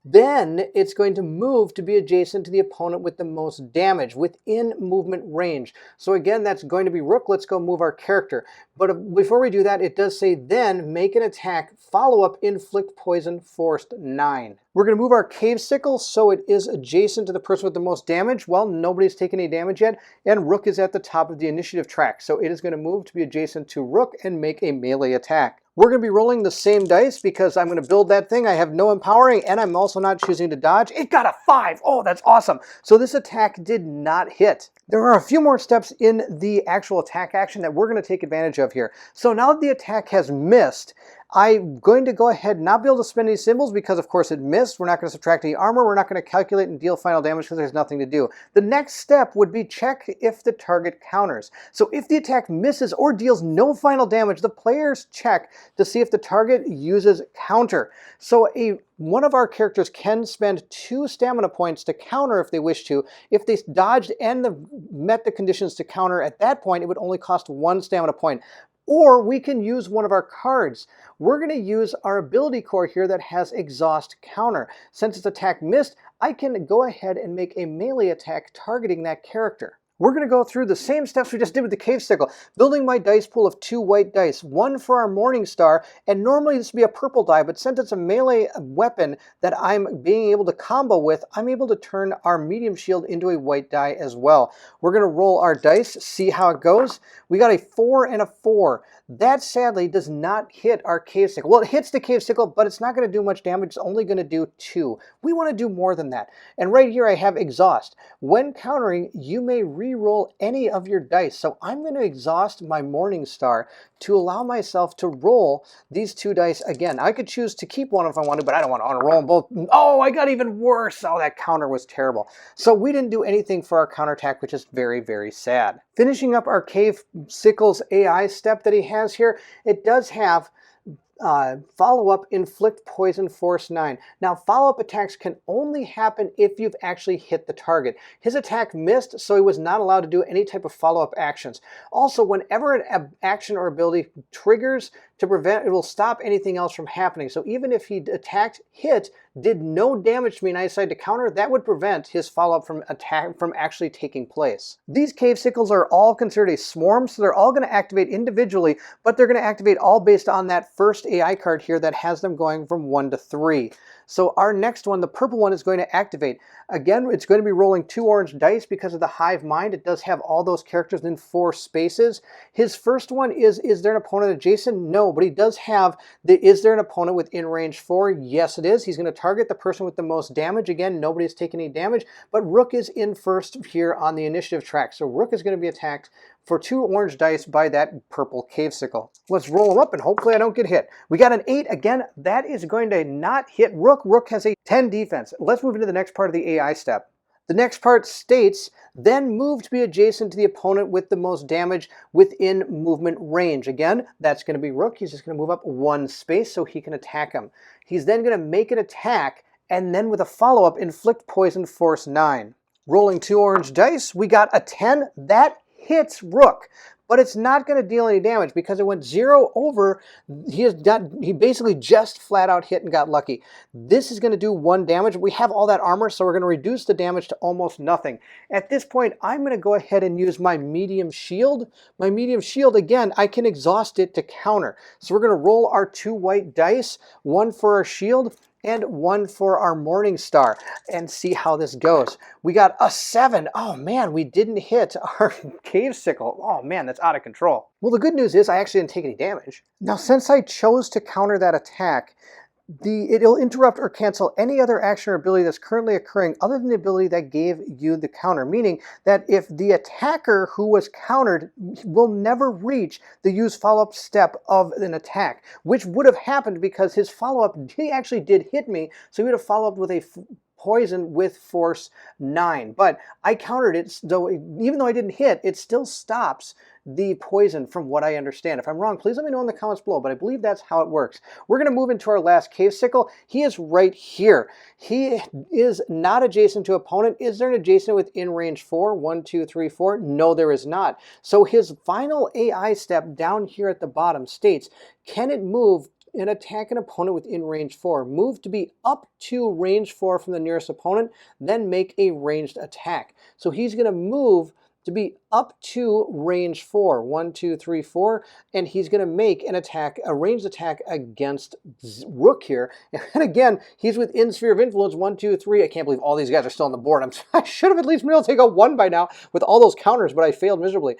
Then it's going to move to be adjacent to the opponent with the most damage within movement range. So again, that's going to be Rook. Let's go move our character. But before we do that, it does say then make an attack, follow up, inflict poison, forced 9. We're going to move our Cave Sickle so it is adjacent to the person with the most damage. Well, nobody's taken any damage yet, and Rook is at the top of the initiative track. So it is going to move to be adjacent to Rook and make a melee attack. We're going to be rolling the same dice because I'm going to build that thing. I have no empowering, and I'm also not choosing to dodge. It got a 5. Oh, that's awesome. So this attack did not hit. There are a few more steps in the actual attack action that we're going to take advantage of here. So now that the attack has missed, I'm going to go ahead and not be able to spend any symbols because, of course, it missed. We're not going to subtract any armor. We're not going to calculate and deal final damage because there's nothing to do. The next step would be check if the target counters. So if the attack misses or deals no final damage, the players check to see if the target uses counter. So one of our characters can spend 2 stamina points to counter if they wish to. If they dodged and met the conditions to counter at that point, it would only cost 1 stamina point. Or we can use one of our cards. We're going to use our ability core here that has exhaust counter. Since its attack missed, I can go ahead and make a melee attack targeting that character. We're going to go through the same steps we just did with the Cave Sickle, building my dice pool of 2 white dice, 1 for our Morning Star, and normally this would be a purple die, but since it's a melee weapon that I'm being able to combo with, I'm able to turn our medium shield into a white die as well. We're going to roll our dice, see how it goes. We got a 4 and a 4. That sadly does not hit our Cave Sickle. Well, it hits the Cave Sickle, but it's not going to do much damage. It's only going to do 2. We want to do more than that. And right here I have exhaust. When countering, you may re-roll any of your dice. So I'm going to exhaust my Morning Star to allow myself to roll these 2 dice again. I could choose to keep one if I wanted, but I don't want to roll them both. Oh, I got even worse. Oh, that counter was terrible. So we didn't do anything for our counterattack, which is very, very sad. Finishing up our Cave Sickle's AI step that he has here, it does have follow-up, inflict poison, force 9. Now, follow-up attacks can only happen if you've actually hit the target. His attack missed, so he was not allowed to do any type of follow-up actions. Also, whenever an action or ability triggers to prevent, it will stop anything else from happening. So even if he attacked, hit, did no damage to me and I decided to counter, that would prevent his follow-up from actually taking place. These Cave Sickles are all considered a swarm, so they're all going to activate individually, but they're going to activate all based on that first AI card here that has them going from 1 to 3. So our next one, the purple one, is going to activate. Again, it's going to be rolling 2 orange dice because of the hive mind. It does have all those characters in 4 spaces. His first one is there an opponent adjacent? No, but he does have is there an opponent within range 4? Yes, it is. He's going to target the person with the most damage. Again, nobody's taken any damage, but Rook is in first here on the initiative track. So Rook is going to be attacked for 2 orange dice by that purple Cave Sickle. Let's roll them up and hopefully I don't get hit. We got an 8. Again, that is going to not hit Rook. Rook has a 10 defense. Let's move into the next part of the AI step. The next part states, then move to be adjacent to the opponent with the most damage within movement range. Again, that's going to be Rook. He's just going to move up 1 space so he can attack him. He's then going to make an attack and then with a follow-up, inflict poison, force 9. Rolling 2 orange dice, we got a 10. That hits Rook, but it's not going to deal any damage because it went 0 over. He basically just flat out hit and got lucky. This is going to do 1 damage. We have all that armor, so we're going to reduce the damage to almost nothing. At this point, I'm going to go ahead and use my medium shield. My medium shield, again, I can exhaust it to counter. So we're going to roll our 2 white dice, 1 for our shield and 1 for our Morning Star, and see how this goes. We got a 7. Oh man, we didn't hit our Cave Sickle. Oh man, that's out of control. Well, the good news is I actually didn't take any damage. Now, since I chose to counter that attack, it'll interrupt or cancel any other action or ability that's currently occurring other than the ability that gave you the counter, meaning that if the attacker who was countered will never reach the use follow-up step of an attack, which would have happened because his follow-up, he actually did hit me, so he would have followed up with a poison with force 9. But I countered it, so even though I didn't hit, it still stops the poison from what I understand. If I'm wrong, please let me know in the comments below, but I believe that's how it works. We're going to move into our last Cave Sickle. He is right here. He is not adjacent to opponent. Is there an adjacent within range 4? 1, 2, 3, 4? No, there is not. So his final AI step down here at the bottom states, can it move and attack an opponent within range 4. Move to be up to range 4 from the nearest opponent, then make a ranged attack. So he's going to move to be up to range 4. 1, 2, 3, 4. And he's going to make an attack, a ranged attack against Rook here. And again, he's within sphere of influence. 1, 2, 3. I can't believe all these guys are still on the board. I should have at least been able to take a 1 by now with all those counters, but I failed miserably.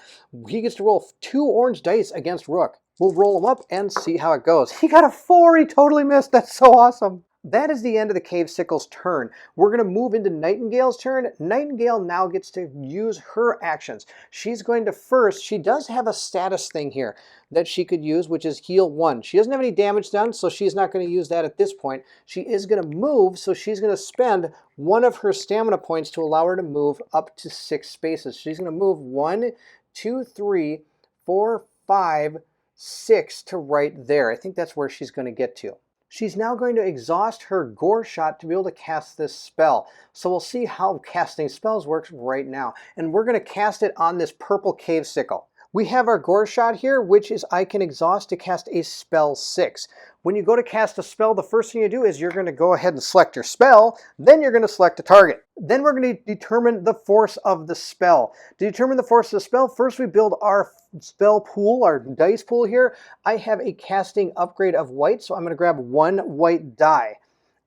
He gets to roll 2 orange dice against Rook. We'll roll him up and see how it goes. He got a 4. He totally missed. That's so awesome. That is the end of the Cave Sickle's turn. We're going to move into Nightingale's turn. Nightingale now gets to use her actions. She's going to first, she does have a status thing here that she could use, which is heal 1. She doesn't have any damage done, so she's not going to use that at this point. She is going to move, so she's going to spend 1 of her stamina points to allow her to move up to 6 spaces. She's going to move 1, 2, 3, 4, 5, 6 to right there. I think that's where she's going to get to. She's now going to exhaust her Gore Shot to be able to cast this spell. So we'll see how casting spells works right now. And we're going to cast it on this purple Cave Sickle. We have our Gore Shot here, which is I can exhaust to cast a spell 6. When you go to cast a spell, the first thing you do is you're going to go ahead and select your spell, then you're going to select a target. Then we're going to determine the force of the spell. To determine the force of the spell, first we build our spell pool, our dice pool here. I have a casting upgrade of white, so I'm going to grab 1 white die.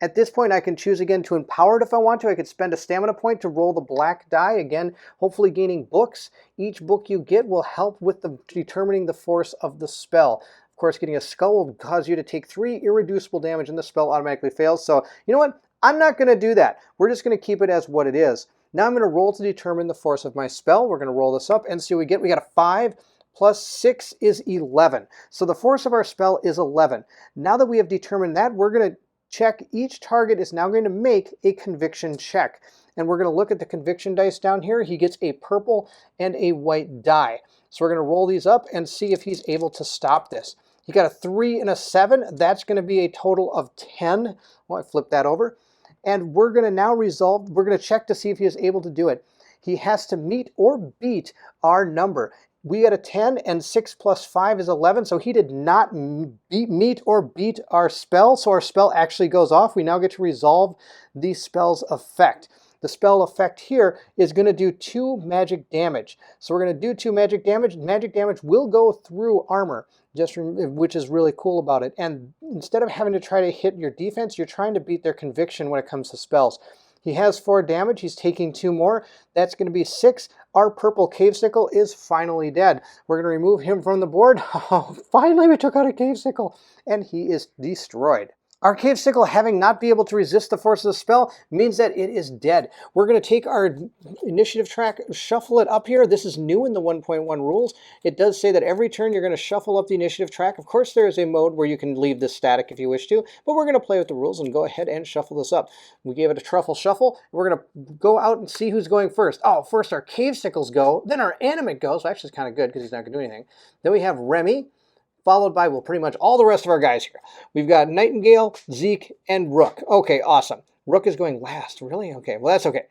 At this point, I can choose again to empower it if I want to. I could spend a stamina point to roll the black die, again, hopefully gaining books. Each book you get will help with determining the force of the spell. Of course, getting a skull will cause you to take 3 irreducible damage and the spell automatically fails. So, you know what? I'm not going to do that. We're just going to keep it as what it is. Now I'm going to roll to determine the force of my spell. We're going to roll this up and see what we get. We got a 5 plus 6 is 11. So the force of our spell is 11. Now that we have determined that, we're going to check. Each target is now going to make a conviction check. And we're going to look at the conviction dice down here. He gets a purple and a white die. So we're going to roll these up and see if he's able to stop this. He got a 3 and a 7. That's going to be a total of 10. Well, I flipped that over. And we're going to now resolve, we're going to check to see if he is able to do it. He has to meet or beat our number. We got a 10, and 6 plus 5 is 11, so he did not meet or beat our spell, so our spell actually goes off. We now get to resolve the spell's effect. The spell effect here is going to do 2 magic damage. So we're going to do 2 magic damage. Magic damage will go through armor, which is really cool about it. And instead of having to try to hit your defense, you're trying to beat their conviction when it comes to spells. He has 4 damage. He's taking 2 more. That's going to be 6. Our purple Cave Sickle is finally dead. We're going to remove him from the board. Oh, finally we took out a Cave Sickle, and he is destroyed. Our Cave Sickle, having not been able to resist the force of the spell, means that it is dead. We're going to take our initiative track, shuffle it up here. This is new in the 1.1 rules. It does say that every turn you're going to shuffle up the initiative track. Of course, there is a mode where you can leave this static if you wish to, but we're going to play with the rules and go ahead and shuffle this up. We gave it a truffle shuffle. We're going to go out and see who's going first. Oh, first our Cave Sickles go, then our Animate goes. Well, actually, it's kind of good because he's not going to do anything. Then we have Remy, followed by, well, pretty much all the rest of our guys here. We've got Nightingale, Zeke, and Rook. Okay, awesome. Rook is going last. Really? Okay, well, that's okay.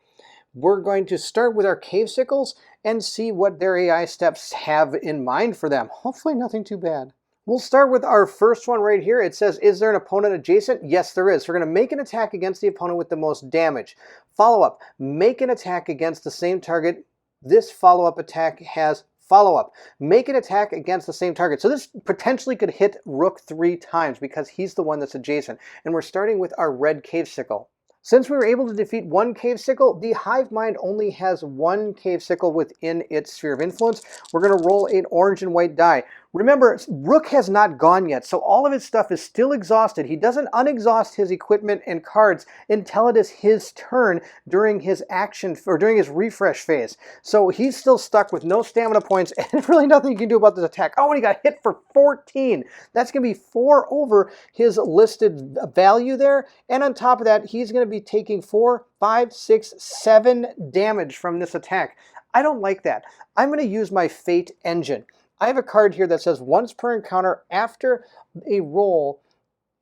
We're going to start with our Cave Sickles and see what their AI steps have in mind for them. Hopefully nothing too bad. We'll start with our first one right here. It says, is there an opponent adjacent? Yes, there is. We're going to make an attack against the opponent with the most damage. Follow-up, make an attack against the same target. This follow-up attack has follow-up. Make an attack against the same target. So this potentially could hit Rook 3 times because he's the one that's adjacent. And we're starting with our red Cave Sickle. Since we were able to defeat 1 Cave Sickle, the Hive Mind only has 1 Cave Sickle within its sphere of influence. We're going to roll an orange and white die. Remember, Rook has not gone yet, so all of his stuff is still exhausted. He doesn't unexhaust his equipment and cards until it is his turn during his action, or during his refresh phase. So he's still stuck with no stamina points and really nothing you can do about this attack. Oh, and he got hit for 14. That's going to be 4 over his listed value there. And on top of that, he's going to be taking 4, 5, 6, 7 damage from this attack. I don't like that. I'm going to use my Fate Engine. I have a card here that says once per encounter after a roll,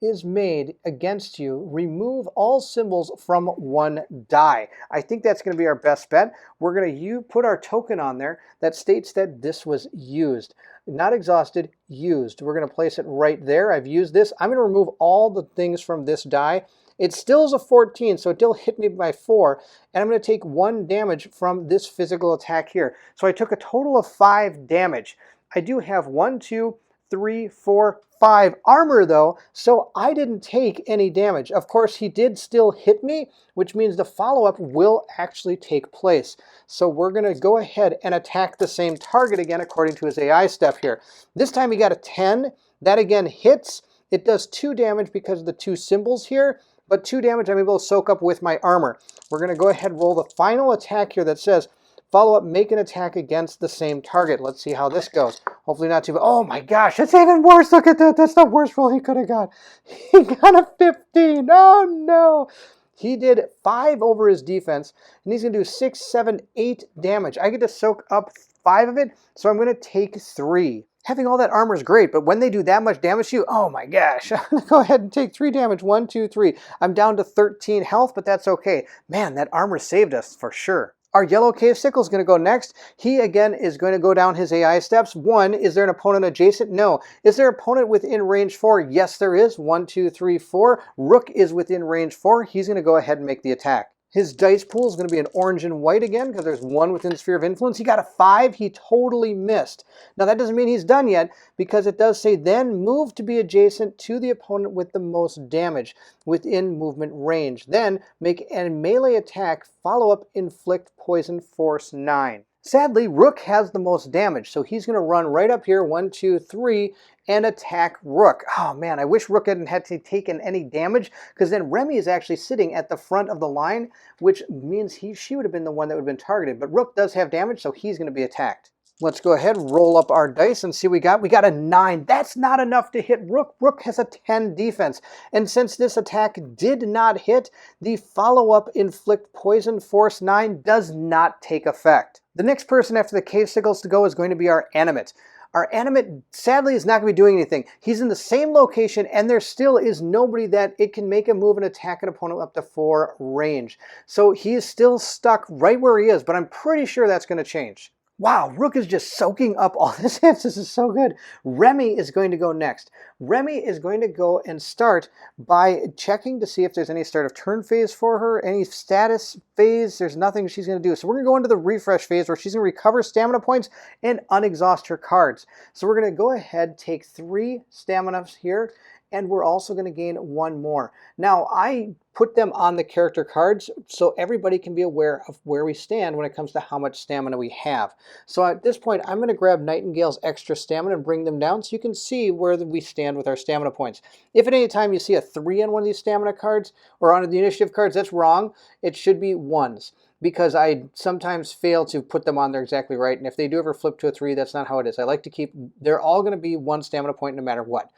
is made against you, remove all symbols from one die. I think that's going to be our best bet. We're going to put our token on there that states that this was used. Not exhausted, used. We're going to place it right there. I've used this. I'm going to remove all the things from this die. It still is a 14, so it still hit me by 4, and I'm going to take 1 damage from this physical attack here. So I took a total of 5 damage. I do have 1, 2, 3, 4, 5 armor though, so I didn't take any damage. Of course, he did still hit me, which means the follow-up will actually take place. So we're going to go ahead and attack the same target again according to his AI step here. This time he got a 10. That again hits. It does 2 damage because of the 2 symbols here, but 2 damage I'm able to soak up with my armor. We're going to go ahead and roll the final attack here that says, follow up, make an attack against the same target. Let's see how this goes. Hopefully not too, oh my gosh, that's even worse. Look at that. That's the worst roll he could have got. He got a 15. Oh no. He did 5 over his defense, and he's going to do 6, 7, 8 damage. I get to soak up 5 of it, so I'm going to take 3. Having all that armor is great, but when they do that much damage to you, oh my gosh. I'm going to go ahead and take 3 damage. 1, 2, 3. I'm down to 13 health, but that's okay. Man, that armor saved us for sure. Our yellow cave sickle is going to go next. He, again, is going to go down his AI steps. 1, is there an opponent adjacent? No. Is there an opponent within range 4? Yes, there is. 1, 2, 3, 4. Rook is within range 4. He's going to go ahead and make the attack. His dice pool is going to be an orange and white again because there's 1 within the sphere of influence. He got a 5. He totally missed. Now, that doesn't mean he's done yet because it does say then move to be adjacent to the opponent with the most damage within movement range. Then make a melee attack, follow up, inflict poison, force 9. Sadly, Rook has the most damage, so he's going to run right up here, 1, 2, 3, and attack Rook. Oh man, I wish Rook hadn't had to taken any damage, because then Remy is actually sitting at the front of the line, which means she would have been the one that would have been targeted. But Rook does have damage, so he's going to be attacked. Let's go ahead, roll up our dice and see what we got. We got a 9. That's not enough to hit Rook. Rook has a 10 defense. And since this attack did not hit, the follow-up inflict poison force 9 does not take effect. The next person after the cave sickles to go is going to be our animate. Our animate, sadly, is not going to be doing anything. He's in the same location, and there still is nobody that it can make a move and attack an opponent up to 4 range. So he is still stuck right where he is, but I'm pretty sure that's going to change. Wow, Rook is just soaking up all this hits. This is so good. Remy is going to go next. Remy is going to go and start by checking to see if there's any start of turn phase for her, any status phase. There's nothing she's going to do. So we're going to go into the refresh phase where she's going to recover stamina points and unexhaust her cards. So we're going to go ahead, take 3 stamina here, and we're also going to gain 1 more. Now, I put them on the character cards so everybody can be aware of where we stand when it comes to how much stamina we have. So at this point, I'm going to grab Nightingale's extra stamina and bring them down so you can see where we stand with our stamina points. If at any time you see a 3 on one of these stamina cards or on the initiative cards, that's wrong. It should be 1s, because I sometimes fail to put them on there exactly right. And if they do ever flip to a 3, that's not how it is. I like to keep, they're all going to be 1 stamina point no matter what.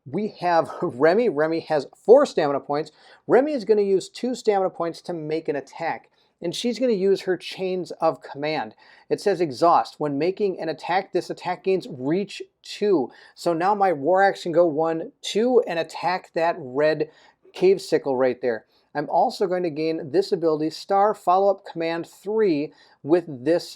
We have Remy. Remy has 4 stamina points. Remy is going to use 2 stamina points to make an attack, and she's going to use her chains of command. It says exhaust. When making an attack, this attack gains reach 2. So now my war axe can go 1, 2, and attack that red cave sickle right there. I'm also going to gain this ability, star follow-up command 3, with this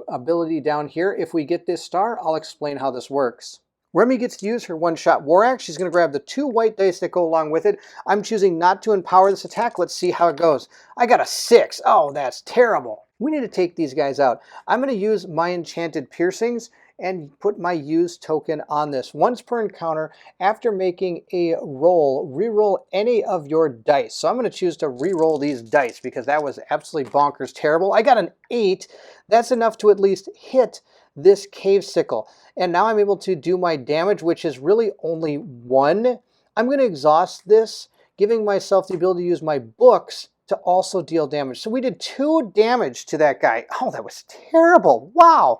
ability down here. If we get this star, I'll explain how this works. Remy gets to use her one-shot war axe. She's going to grab the 2 white dice that go along with it. I'm choosing not to empower this attack. Let's see how it goes. I got a 6. Oh, that's terrible. We need to take these guys out. I'm going to use my enchanted piercings and put my use token on this. Once per encounter, after making a roll, re-roll any of your dice. So I'm going to choose to re-roll these dice because that was absolutely bonkers terrible. I got an 8. That's enough to at least hit this cave sickle. And now I'm able to do my damage, which is really only 1. I'm going to exhaust this, giving myself the ability to use my books to also deal damage. So we did 2 damage to that guy. Oh, that was terrible. Wow.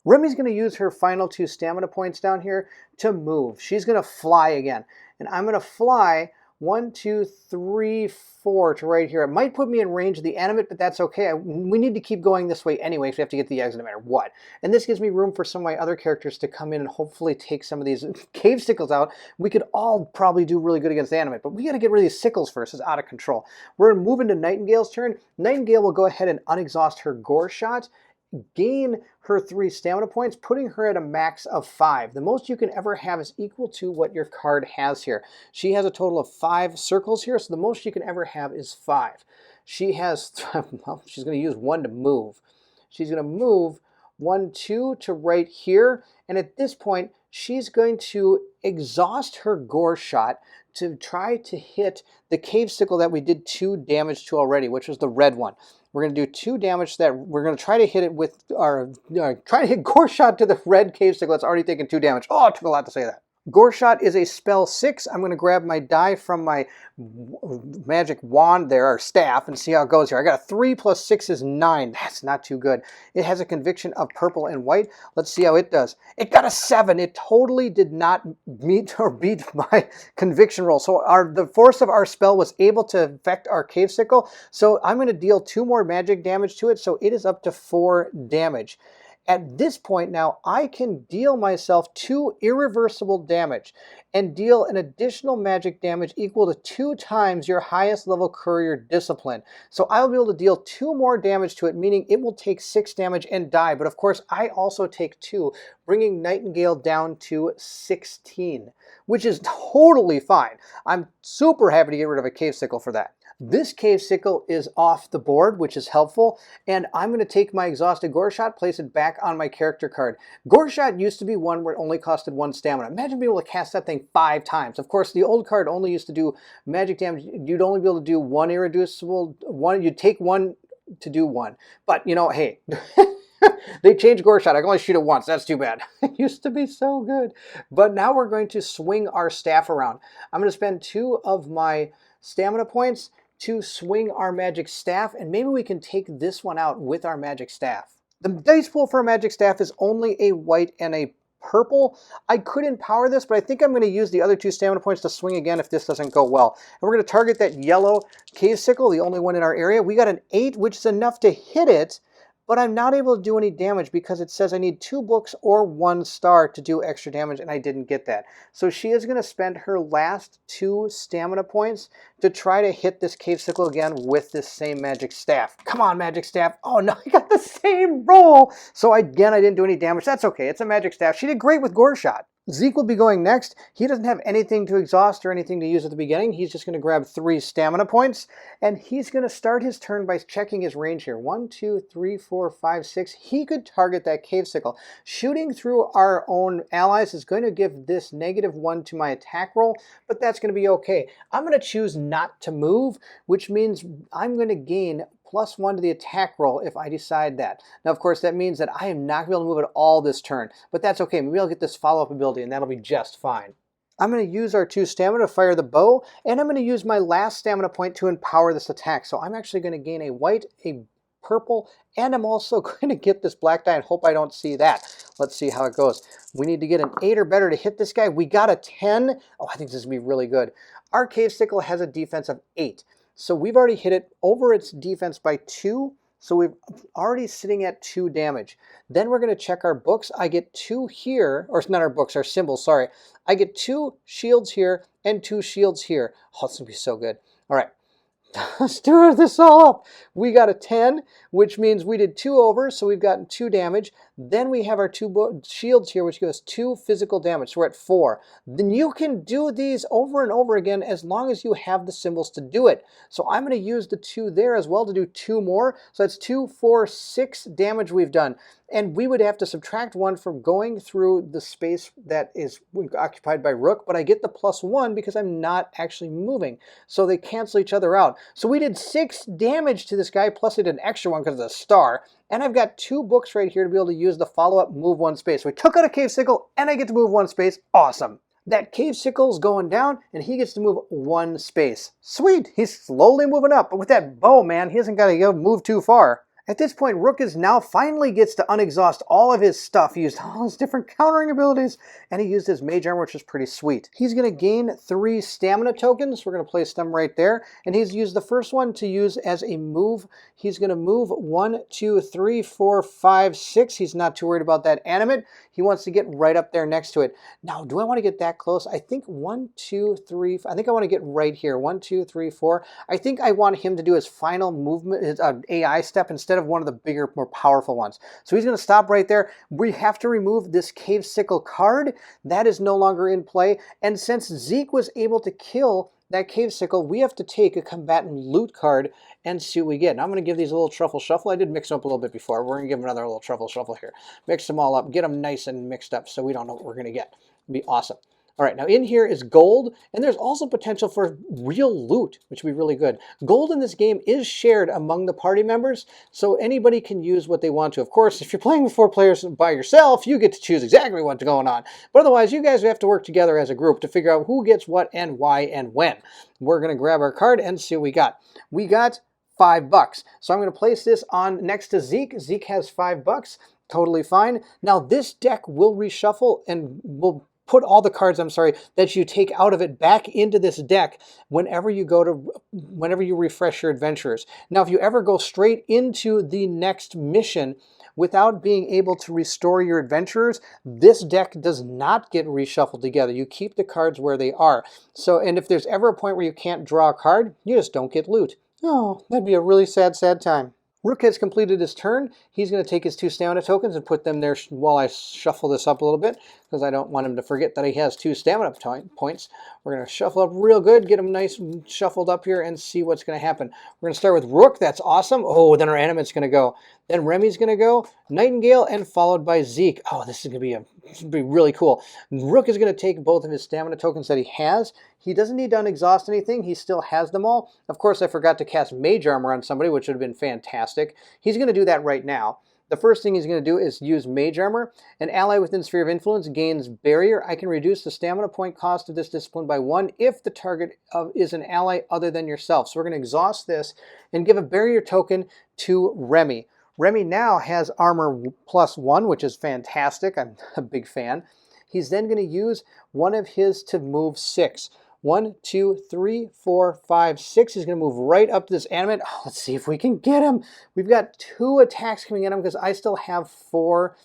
Remy's going to use her final 2 stamina points down here to move. She's going to fly again. And I'm going to fly 1, 2, 3, 4 to right here. It might put me in range of the animate, but that's okay. We need to keep going this way anyway, so we have to get the exit no matter what. And this gives me room for some of my other characters to come in and hopefully take some of these cave sickles out. We could all probably do really good against the animate, but we got to get rid of these sickles first. It's out of control. We're moving to Nightingale's turn. Nightingale will go ahead and unexhaust her Gore Shot, gain her 3 stamina points, putting her at a max of 5. The most you can ever have is equal to what your card has here. She has a total of 5 circles here, so the most you can ever have is 5. She has, well, she's going to use 1 to move. She's going to move 1, 2 to right here, and at this point, she's going to exhaust her Gore Shot to try to hit the cave sickle that we did 2 damage to already, which was the red one. We're going to do 2 damage to that. We're going to try to hit it with our, try to hit Gore Shot to the red cave sickle that's already taken 2 damage. Oh, it took a lot to say that. Gore Shot is a spell 6. I'm going to grab my die from my magic wand there, or staff, and see how it goes here. I got a 3 plus 6 is 9. That's not too good. It has a conviction of purple and white. Let's see how it does. It got a 7. It totally did not meet or beat my conviction roll. So the force of our spell was able to affect our cave sickle. So I'm going to deal 2 more magic damage to it. So it is up to 4 damage. At this point now, I can deal myself 2 irreversible damage and deal an additional magic damage equal to 2 times your highest level courier discipline. So I'll be able to deal 2 more damage to it, meaning it will take 6 damage and die. But of course, I also take 2, bringing Nightingale down to 16, which is totally fine. I'm super happy to get rid of a cave sickle for that. This cave sickle is off the board, which is helpful, and I'm going to take my exhausted Gore Shot, place it back on my character card. Gore Shot used to be one where it only costed 1 stamina. Imagine being able to cast that thing 5 times. Of course, the old card only used to do magic damage. You'd only be able to do 1 irreducible, you'd take 1 to do 1. But, you know, hey, they changed Gore Shot. I can only shoot it once. That's too bad. It used to be so good. But now we're going to swing our staff around. I'm going to spend 2 of my stamina points to swing our magic staff, and maybe we can take this one out with our magic staff. The dice pool for a magic staff is only a white and a purple. I could empower this, but I think I'm going to use the other 2 stamina points to swing again if this doesn't go well. And we're going to target that yellow cave sickle, the only one in our area. We got an 8, which is enough to hit it, but I'm not able to do any damage because it says I need 2 books or 1 star to do extra damage, and I didn't get that. So she is going to spend her last 2 stamina points to try to hit this cave sickle again with this same magic staff. Come on, magic staff. Oh no, I got the same roll. So again, I didn't do any damage. That's okay. It's a magic staff. She did great with Gore Shot. Zeke will be going next. He doesn't have anything to exhaust or anything to use at the beginning. He's just going to grab 3 stamina points, and he's going to start his turn by checking his range here. 1, 2, 3, 4, 5, 6. He could target that cave sickle. Shooting through our own allies is going to give this -1 to my attack roll, but that's going to be okay. I'm going to choose not to move, which means I'm going to gain +1 to the attack roll if I decide that. Now, of course, that means that I am not going to be able to move at all this turn, but that's okay. Maybe I'll get this follow-up ability, and that'll be just fine. I'm going to use our 2 stamina to fire the bow, and I'm going to use my last stamina point to empower this attack. So I'm actually going to gain a white, a purple, and I'm also going to get this black die and hope I don't see that. Let's see how it goes. We need to get an 8 or better to hit this guy. We got a 10. Oh, I think this is going to be really good. Our cave sickle has a defense of 8. So we've already hit it over its defense by 2. So we're already sitting at 2 damage. Then we're going to check our books. I get 2 here, or it's not our books, our symbols, sorry. I get 2 shields here and 2 shields here. Oh, it's going to be so good. All right. Let's do this all up. We got a 10, which means we did 2 over, so we've gotten 2 damage. Then we have our 2 shields here, which gives us 2 physical damage, so we're at 4. Then you can do these over and over again as long as you have the symbols to do it. So I'm going to use the 2 there as well to do 2 more. So that's 2, 4, 6 damage we've done. And we would have to subtract 1 from going through the space that is occupied by Rook, but I get the +1 because I'm not actually moving. So they cancel each other out. So we did 6 damage to this guy, plus I did an extra 1 because of the star. And I've got 2 books right here to be able to use the follow-up move 1 space. So we took out a cave sickle, and I get to move 1 space. Awesome. That cave sickle's going down, and he gets to move 1 space. Sweet. He's slowly moving up. But with that bow, man, he hasn't got to move too far. At this point, Rook is now finally gets to unexhaust all of his stuff. He used all his different countering abilities, and he used his mage armor, which is pretty sweet. He's going to gain 3 stamina tokens. We're going to place them right there. And he's used the first one to use as a move. He's going to move 1, 2, 3, 4, 5, 6. He's not too worried about that animate. He wants to get right up there next to it. Now, do I want to get that close? I think 1, 2, 3, I think I want to get right here. 1, 2, 3, 4. I think I want him to do his final movement, his AI step, instead of one of the bigger, more powerful ones. So he's going to stop right there. We have to remove this Cave Sickle card. That is no longer in play. And since Zeke was able to kill that Cave Sickle, we have to take a combatant loot card and see what we get. Now I'm going to give these a little truffle shuffle. I did mix them up a little bit before. We're going to give them another little truffle shuffle here. Mix them all up, get them nice and mixed up so we don't know what we're going to get. It'll be awesome. All right, now in here is gold, and there's also potential for real loot, which would be really good. Gold in this game is shared among the party members, so anybody can use what they want to. Of course, if you're playing with 4 players by yourself, you get to choose exactly what's going on. But otherwise, you guys have to work together as a group to figure out who gets what and why and when. We're going to grab our card and see what we got. We got $5. So I'm going to place this on next to Zeke. Zeke has $5. Totally fine. Now this deck will reshuffle and will put all the cards, that you take out of it back into this deck whenever you refresh your adventurers. Now, if you ever go straight into the next mission without being able to restore your adventurers, this deck does not get reshuffled together. You keep the cards where they are. So, and if there's ever a point where you can't draw a card, you just don't get loot. Oh, that'd be a really sad, sad time. Rook has completed his turn. He's going to take his 2 stamina tokens and put them there while I shuffle this up a little bit, because I don't want him to forget that he has 2 stamina points. We're going to shuffle up real good, get him nice and shuffled up here, and see what's going to happen. We're going to start with Rook. That's awesome. Oh, then our animate's going to go. Then Remy's going to go, Nightingale, and followed by Zeke. Oh, this is going to be really cool. Rook is going to take both of his stamina tokens that he has. He doesn't need to unexhaust anything. He still has them all. Of course, I forgot to cast Mage Armor on somebody, which would have been fantastic. He's going to do that right now. The first thing he's going to do is use Mage Armor. An ally within Sphere of Influence gains Barrier. I can reduce the stamina point cost of this discipline by 1 if the target is an ally other than yourself. So we're going to exhaust this and give a Barrier token to Remy. Remy now has Armor +1, which is fantastic. I'm a big fan. He's then going to use one of his to move 6. 1, 2, 3, 4, 5, 6. He's going to move right up to this animate. Oh, let's see if we can get him. We've got 2 attacks coming at him because I still have 4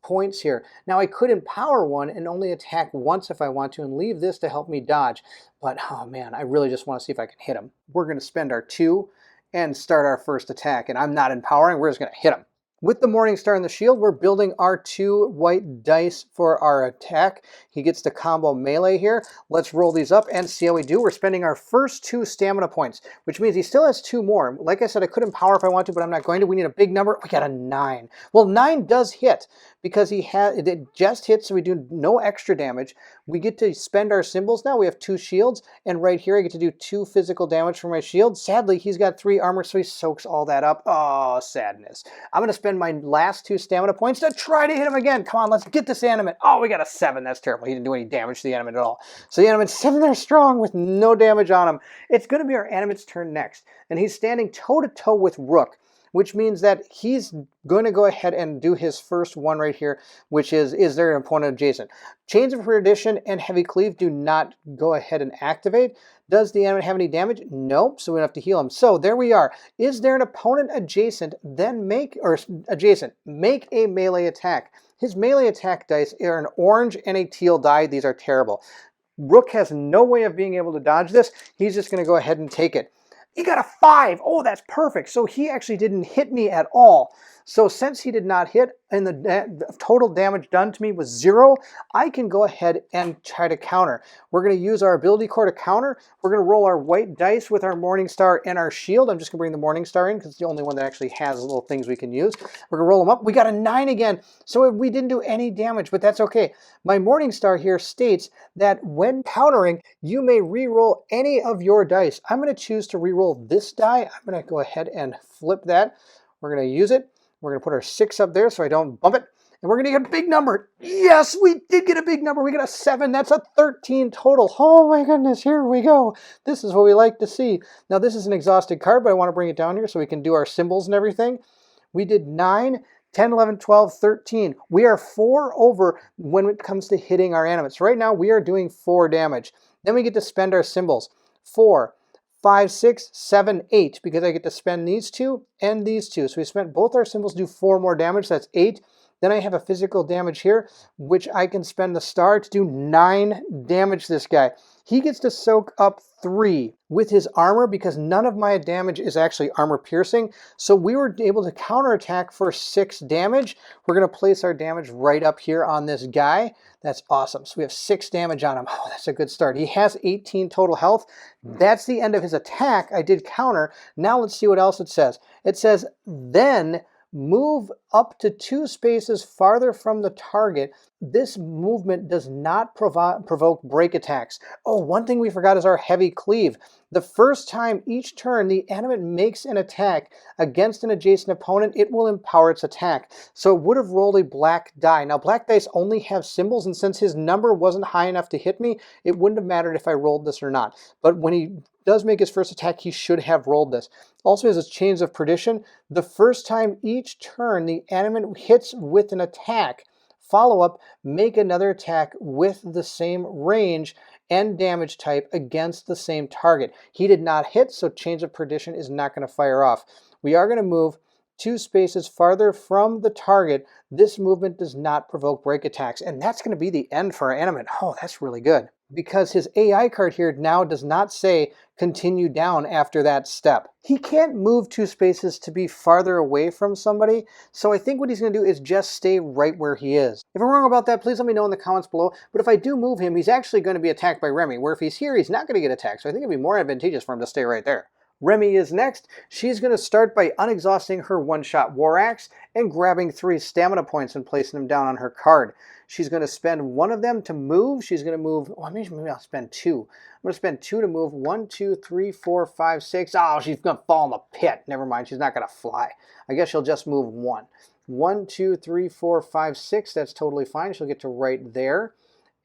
points here. Now I could empower one and only attack once if I want to and leave this to help me dodge. But oh man, I really just want to see if I can hit him. We're going to spend our 2 and start our first attack. And I'm not empowering. We're just going to hit him. With the Morning Star and the shield, we're building our 2 white dice for our attack. He gets to combo melee here. Let's roll these up and see how we do. We're spending our first 2 stamina points, which means he still has 2 more. Like I said, I could empower if I want to, but I'm not going to. We need a big number. We got a 9. Well, 9 does hit because it just hits, so we do no extra damage. We get to spend our symbols now. We have 2 shields, and right here I get to do 2 physical damage for my shield. Sadly, he's got 3 armor, so he soaks all that up. Oh, sadness. I'm going to spend my last 2 stamina points to try to hit him again. Come on, let's get this animate. Oh, we got a 7. That's terrible. He didn't do any damage to the animate at all. So the animate's sitting there strong with no damage on him. It's going to be our animate's turn next, and he's standing toe-to-toe with Rook, which means that he's going to go ahead and do his first one right here, which is there an opponent adjacent? Chains of Perdition and Heavy Cleave do not go ahead and activate. Does the animate have any damage? Nope, so we don't have to heal him. So there we are. Is there an opponent adjacent? Then make a melee attack. His melee attack dice are an orange and a teal die. These are terrible. Rook has no way of being able to dodge this. He's just going to go ahead and take it. He got a 5. Oh, that's perfect. So he actually didn't hit me at all. So since he did not hit and the total damage done to me was 0, I can go ahead and try to counter. We're going to use our ability core to counter. We're going to roll our white dice with our Morning Star and our shield. I'm just going to bring the Morning Star in because it's the only one that actually has little things we can use. We're going to roll them up. We got a 9 again. So we didn't do any damage, but that's okay. My Morning Star here states that when countering, you may re-roll any of your dice. I'm going to choose to re-roll this die. I'm going to go ahead and flip that. We're going to use it. We're going to put our 6 up there so I don't bump it. And we're going to get a big number. Yes, we did get a big number. We got a 7. That's a 13 total. Oh my goodness, here we go. This is what we like to see. Now this is an exhausted card, but I want to bring it down here so we can do our symbols and everything. We did 9, 10, 11, 12, 13. We are 4 over when it comes to hitting our animates. Right now, we are doing 4 damage. Then we get to spend our symbols. 4, 5, 6, 7, 8, because I get to spend these 2 and these 2. So we spent both our symbols, do 4 more damage. That's 8. Then I have a physical damage here, which I can spend the star to do 9 damage to this guy. He gets to soak up 3 with his armor because none of my damage is actually armor piercing. So we were able to counterattack for 6 damage. We're going to place our damage right up here on this guy. That's awesome. So we have 6 damage on him. Oh, that's a good start. He has 18 total health. That's the end of his attack. I did counter. Now let's see what else it says. It says, then move up to 2 spaces farther from the target. This movement does not provoke break attacks. Oh, one thing we forgot is our heavy cleave. The first time each turn the animate makes an attack against an adjacent opponent, it will empower its attack. So it would have rolled a black die. Now, black dice only have symbols, and since his number wasn't high enough to hit me, it wouldn't have mattered if I rolled this or not. But when he does make his first attack, he should have rolled this. Also has a chains of perdition. The first time each turn the animate hits with an attack, follow up, make another attack with the same range and damage type against the same target. He did not hit, so chains of perdition is not going to fire off. We are going to move 2 spaces farther from the target. This movement does not provoke break attacks, and that's going to be the end for our animate. Oh, that's really good, because his AI card here now does not say continue down after that step. He can't move 2 spaces to be farther away from somebody, so I think what he's going to do is just stay right where he is. If I'm wrong about that, please let me know in the comments below, but if I do move him, he's actually going to be attacked by Remy, where if he's here, he's not going to get attacked, so I think it'd be more advantageous for him to stay right there. Remy is next. She's going to start by unexhausting her one-shot War Axe and grabbing 3 stamina points and placing them down on her card. She's going to spend 1 of them to move. She's going to move, oh, maybe I'll spend 2. I'm going to spend 2 to move. 1, 2, 3, 4, 5, 6. Oh, she's going to fall in the pit. Never mind, she's not going to fly. I guess she'll just move 1. 1, 2, 3, 4, 5, 6. That's totally fine. She'll get to right there.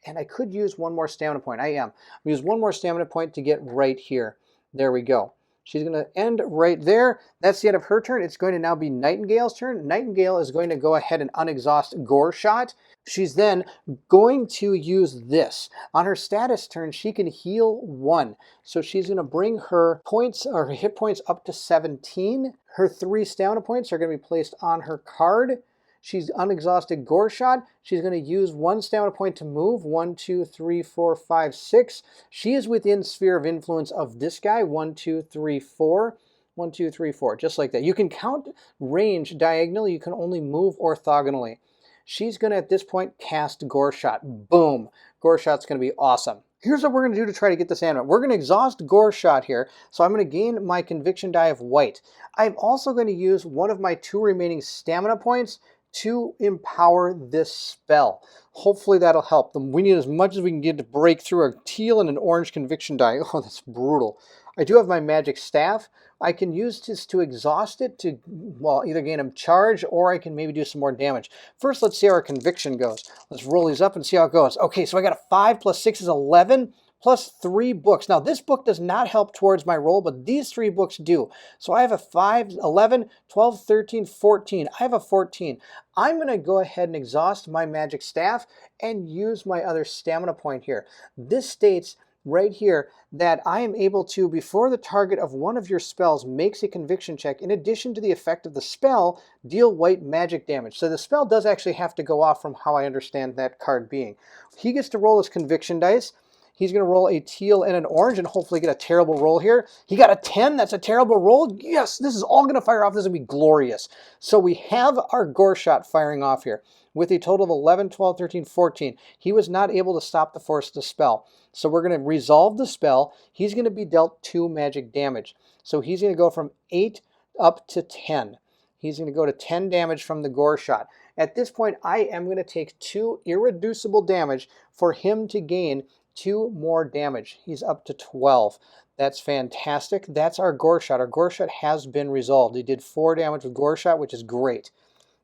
And I could use 1 more stamina point. I am. I'll use 1 more stamina point to get right here. There we go. She's going to end right there. That's the end of her turn. It's going to now be Nightingale's turn. Nightingale is going to go ahead and unexhaust Gore Shot. She's then going to use this. On her status turn, she can heal 1. So she's going to bring her points or her hit points up to 17. Her 3 stamina points are going to be placed on her card. She's unexhausted Gore Shot. She's going to use 1 stamina point to move. 1, 2, 3, 4, 5, 6. She is within sphere of influence of this guy. 1, 2, 3, 4. 1, 2, 3, 4. Just like that. You can count range diagonally. You can only move orthogonally. She's going to, at this point, cast Gore Shot. Boom. Gore Shot's going to be awesome. Here's what we're going to do to try to get this animate. We're going to exhaust Gore Shot here, so I'm going to gain my conviction die of white. I'm also going to use 1 of my 2 remaining stamina points to empower this spell. Hopefully that'll help. We need as much as we can get to break through a teal and an orange conviction die. Oh, that's brutal. I do have my magic staff. I can use this to exhaust it to, well, either gain a charge or I can maybe do some more damage. First, let's see how our conviction goes. Let's roll these up and see how it goes. Okay, so I got a 5 plus 6 is 11. Plus 3 books. Now, this book does not help towards my roll, but these 3 books do. So I have a 5, 11, 12, 13, 14. I have a 14. I'm going to go ahead and exhaust my magic staff and use my other stamina point here. This states right here that I am able to, before the target of one of your spells makes a conviction check, in addition to the effect of the spell, deal white magic damage. So the spell does actually have to go off from how I understand that card being. He gets to roll his conviction dice. He's going to roll a teal and an orange and hopefully get a terrible roll here. He got a 10. That's a terrible roll. Yes, this is all going to fire off. This is going to be glorious. So we have our Gore Shot firing off here with a total of 11, 12, 13, 14. He was not able to stop the force of the spell. So we're going to resolve the spell. He's going to be dealt 2 magic damage. So he's going to go from 8 up to 10. He's going to go to 10 damage from the Gore Shot. At this point, I am going to take 2 irreducible damage for him to gain 2 more damage. He's up to 12. That's fantastic. That's our Gore Shot. Our Gore Shot has been resolved. He did 4 damage with Gore Shot, which is great.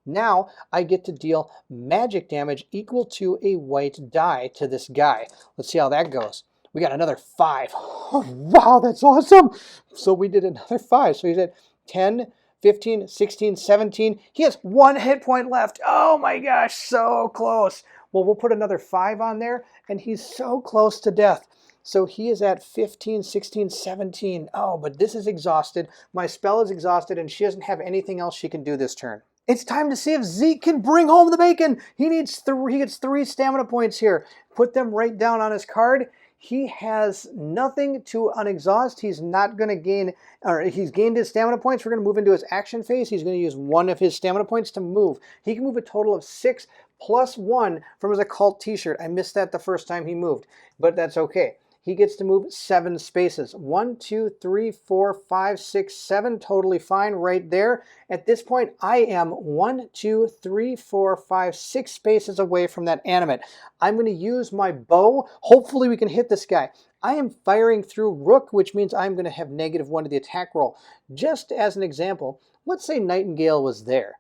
Now I get to deal magic damage equal to a white die to this guy. Let's see how that goes. We got another 5. Oh, wow, that's awesome. So we did another 5. So he's at 10, 15, 16, 17. He has 1 hit point left. Oh my gosh, so close. Well, we'll put another 5 on there, and he's so close to death. So he is at 15, 16, 17. Oh, but this is exhausted. My spell is exhausted, and she doesn't have anything else she can do this turn. It's time to see if Zeke can bring home the bacon. He gets 3 stamina points here. Put them right down on his card. He has nothing to unexhaust. He's not going to gain, or he's gained his stamina points. We're going to move into his action phase. He's going to use 1 of his stamina points to move. He can move a total of 6 plus 1 from his occult t-shirt. I missed that the first time he moved, but that's okay. He gets to move 7 spaces. 1, 2, 3, 4, 5, 6, 7. Totally fine right there. At this point, I am 1, 2, 3, 4, 5, 6 spaces away from that animate. I'm going to use my bow. Hopefully we can hit this guy. I am firing through Rook, which means I'm going to have -1 to the attack roll. Just as an example, let's say Nightingale was there,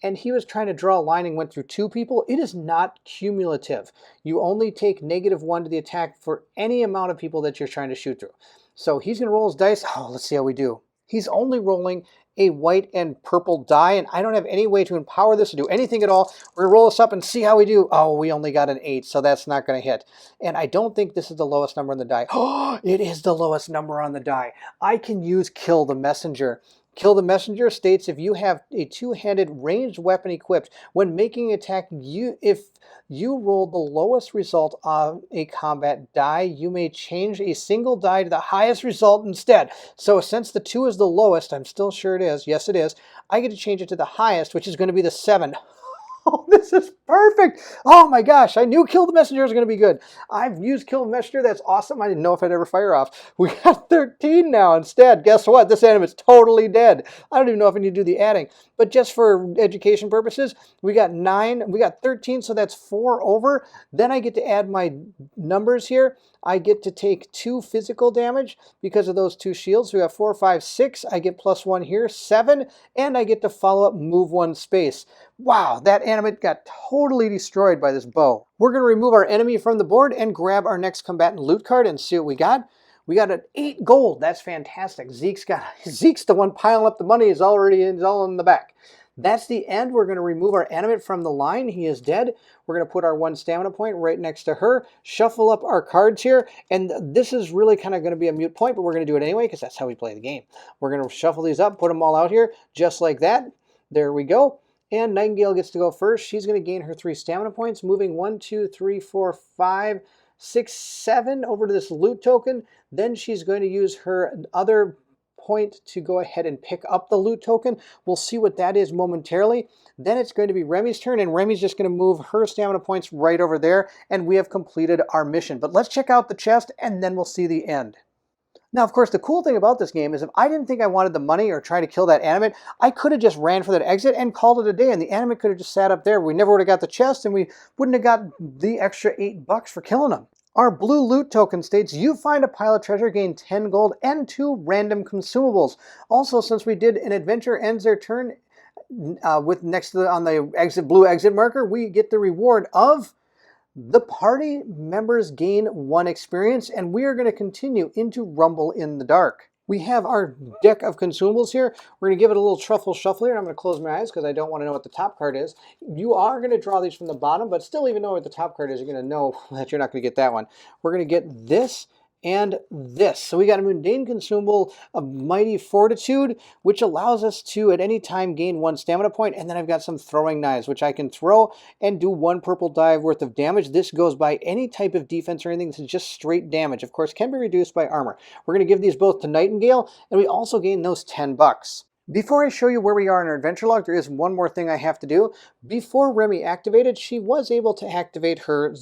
and he was trying to draw a line and went through 2 people. It is not cumulative. You only take -1 to the attack for any amount of people that you're trying to shoot through. So he's going to roll his dice. Oh, let's see how we do. He's only rolling a white and purple die, and I don't have any way to empower this to do anything at all. We're going to roll this up and see how we do. Oh, we only got an 8, so that's not going to hit. And I don't think this is the lowest number on the die. Oh, it is the lowest number on the die. I can use Kill the Messenger. Kill the Messenger states if you have a 2-handed ranged weapon equipped, when making an attack, if you roll the lowest result on a combat die, you may change a single die to the highest result instead. So since the 2 is the lowest, I'm still sure it is, yes it is, I get to change it to the highest, which is going to be the 7. Oh, this is perfect. Oh my gosh, I knew Kill the Messenger was going to be good. I've used Kill the Messenger. That's awesome. I didn't know if I'd ever fire off. We got 13 now instead. Guess what? This animate's totally dead. I don't even know if I need to do the adding. But just for education purposes, we got 9. We got 13, so that's 4 over. Then I get to add my numbers here. I get to take 2 physical damage because of those 2 shields. We got 4, 5, 6. I get +1 here, 7. And I get to follow up move 1 space. Wow, that animate got totally destroyed by this bow. We're going to remove our enemy from the board and grab our next combatant loot card and see what we got. We got an 8 gold. That's fantastic. Zeke's the one piling up the money. He's all in the back. That's the end. We're going to remove our animate from the line. He is dead. We're going to put our 1 stamina point right next to her, shuffle up our cards here, and this is really kind of going to be a moot point, but we're going to do it anyway because that's how we play the game. We're going to shuffle these up, put them all out here, just like that. There we go. And Nightingale gets to go first. She's going to gain her 3 stamina points, moving 1, 2, 3, 4, 5, 6, 7 over to this loot token. Then she's going to use her other point to go ahead and pick up the loot token. We'll see what that is momentarily. Then it's going to be Remy's turn, and Remy's just going to move her stamina points right over there, and we have completed our mission. But let's check out the chest, and then we'll see the end. Now, of course, the cool thing about this game is if I didn't think I wanted the money or try to kill that animate, I could have just ran for that exit and called it a day, and the animate could have just sat up there. We never would have got the chest, and we wouldn't have got the extra $8 for killing them. Our blue loot token states you find a pile of treasure, gain 10 gold and 2 random consumables. Also, since we did an adventure ends their turn with next to on the blue exit marker, we get the reward of the party members gain 1 experience, and we are going to continue into Rumble in the Dark. We have our deck of consumables here. We're going to give it a little truffle shuffle here, and I'm going to close my eyes because I don't want to know what the top card is. You are going to draw these from the bottom, but still, even knowing what the top card is, you're going to know that you're not going to get that one. We're going to get this and this. So we got a mundane consumable of Mighty Fortitude, which allows us to at any time gain 1 stamina point, and then I've got some throwing knives, which I can throw and do 1 purple die worth of damage. This goes by any type of defense or anything. This is just straight damage. Of course, can be reduced by armor. We're going to give these both to Nightingale, and we also gain those $10. Before I show you where we are in our adventure log, there is one more thing I have to do. Before Remy activated, she was able to activate her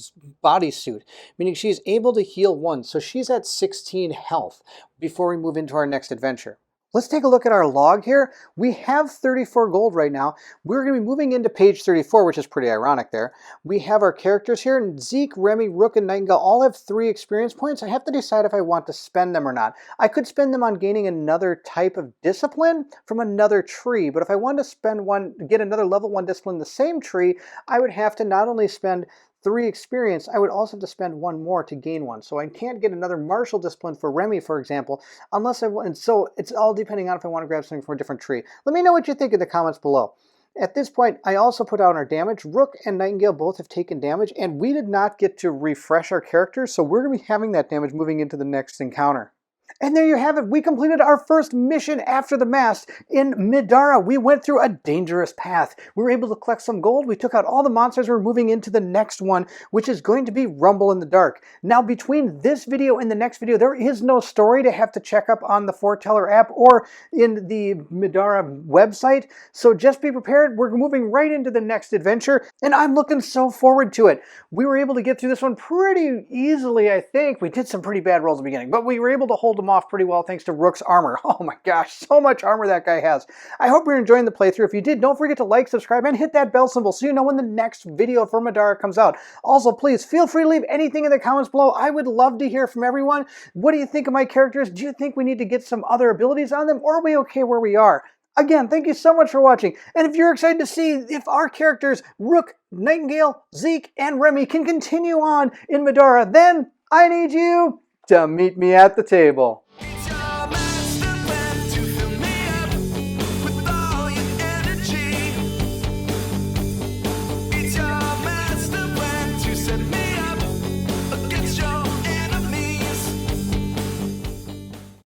bodysuit, meaning she's able to heal 1, so she's at 16 health before we move into our next adventure. Let's take a look at our log here. We have 34 gold right now. We're going to be moving into page 34, which is pretty ironic there. We have our characters here, and Zeke, Remy, Rook, and Nightingale all have 3 experience points. I have to decide if I want to spend them or not. I could spend them on gaining another type of discipline from another tree, but if I wanted to spend get another level 1 discipline in the same tree, I would have to not only spend 3 experience, I would also have to spend 1 more to gain 1. So I can't get another martial discipline for Remy, for example, unless I want. And so it's all depending on if I want to grab something from a different tree. Let me know what you think in the comments below. At this point, I also put out our damage. Rook and Nightingale both have taken damage, and we did not get to refresh our characters, so we're going to be having that damage moving into the next encounter. And there you have it. We completed our first mission after the mast in Middara. We went through a dangerous path. We were able to collect some gold. We took out all the monsters. We're moving into the next one, which is going to be Rumble in the Dark. Now, between this video and the next video, there is no story to have to check up on the Forteller app or in the Middara website. So just be prepared. We're moving right into the next adventure, and I'm looking so forward to it. We were able to get through this one pretty easily, I think. We did some pretty bad rolls at the beginning, but we were able to hold them off pretty well thanks to Rook's armor. Oh my gosh, so much armor that guy has. I hope you're enjoying the playthrough. If you did, don't forget to like, subscribe, and hit that bell symbol so you know when the next video for Middara comes out. Also, please feel free to leave anything in the comments below. I would love to hear from everyone. What do you think of my characters? Do you think we need to get some other abilities on them, or are we okay where we are? Again, thank you so much for watching. And if you're excited to see if our characters, Rook, Nightingale, Zeke, and Remy, can continue on in Middara, then I need you to meet me at the table.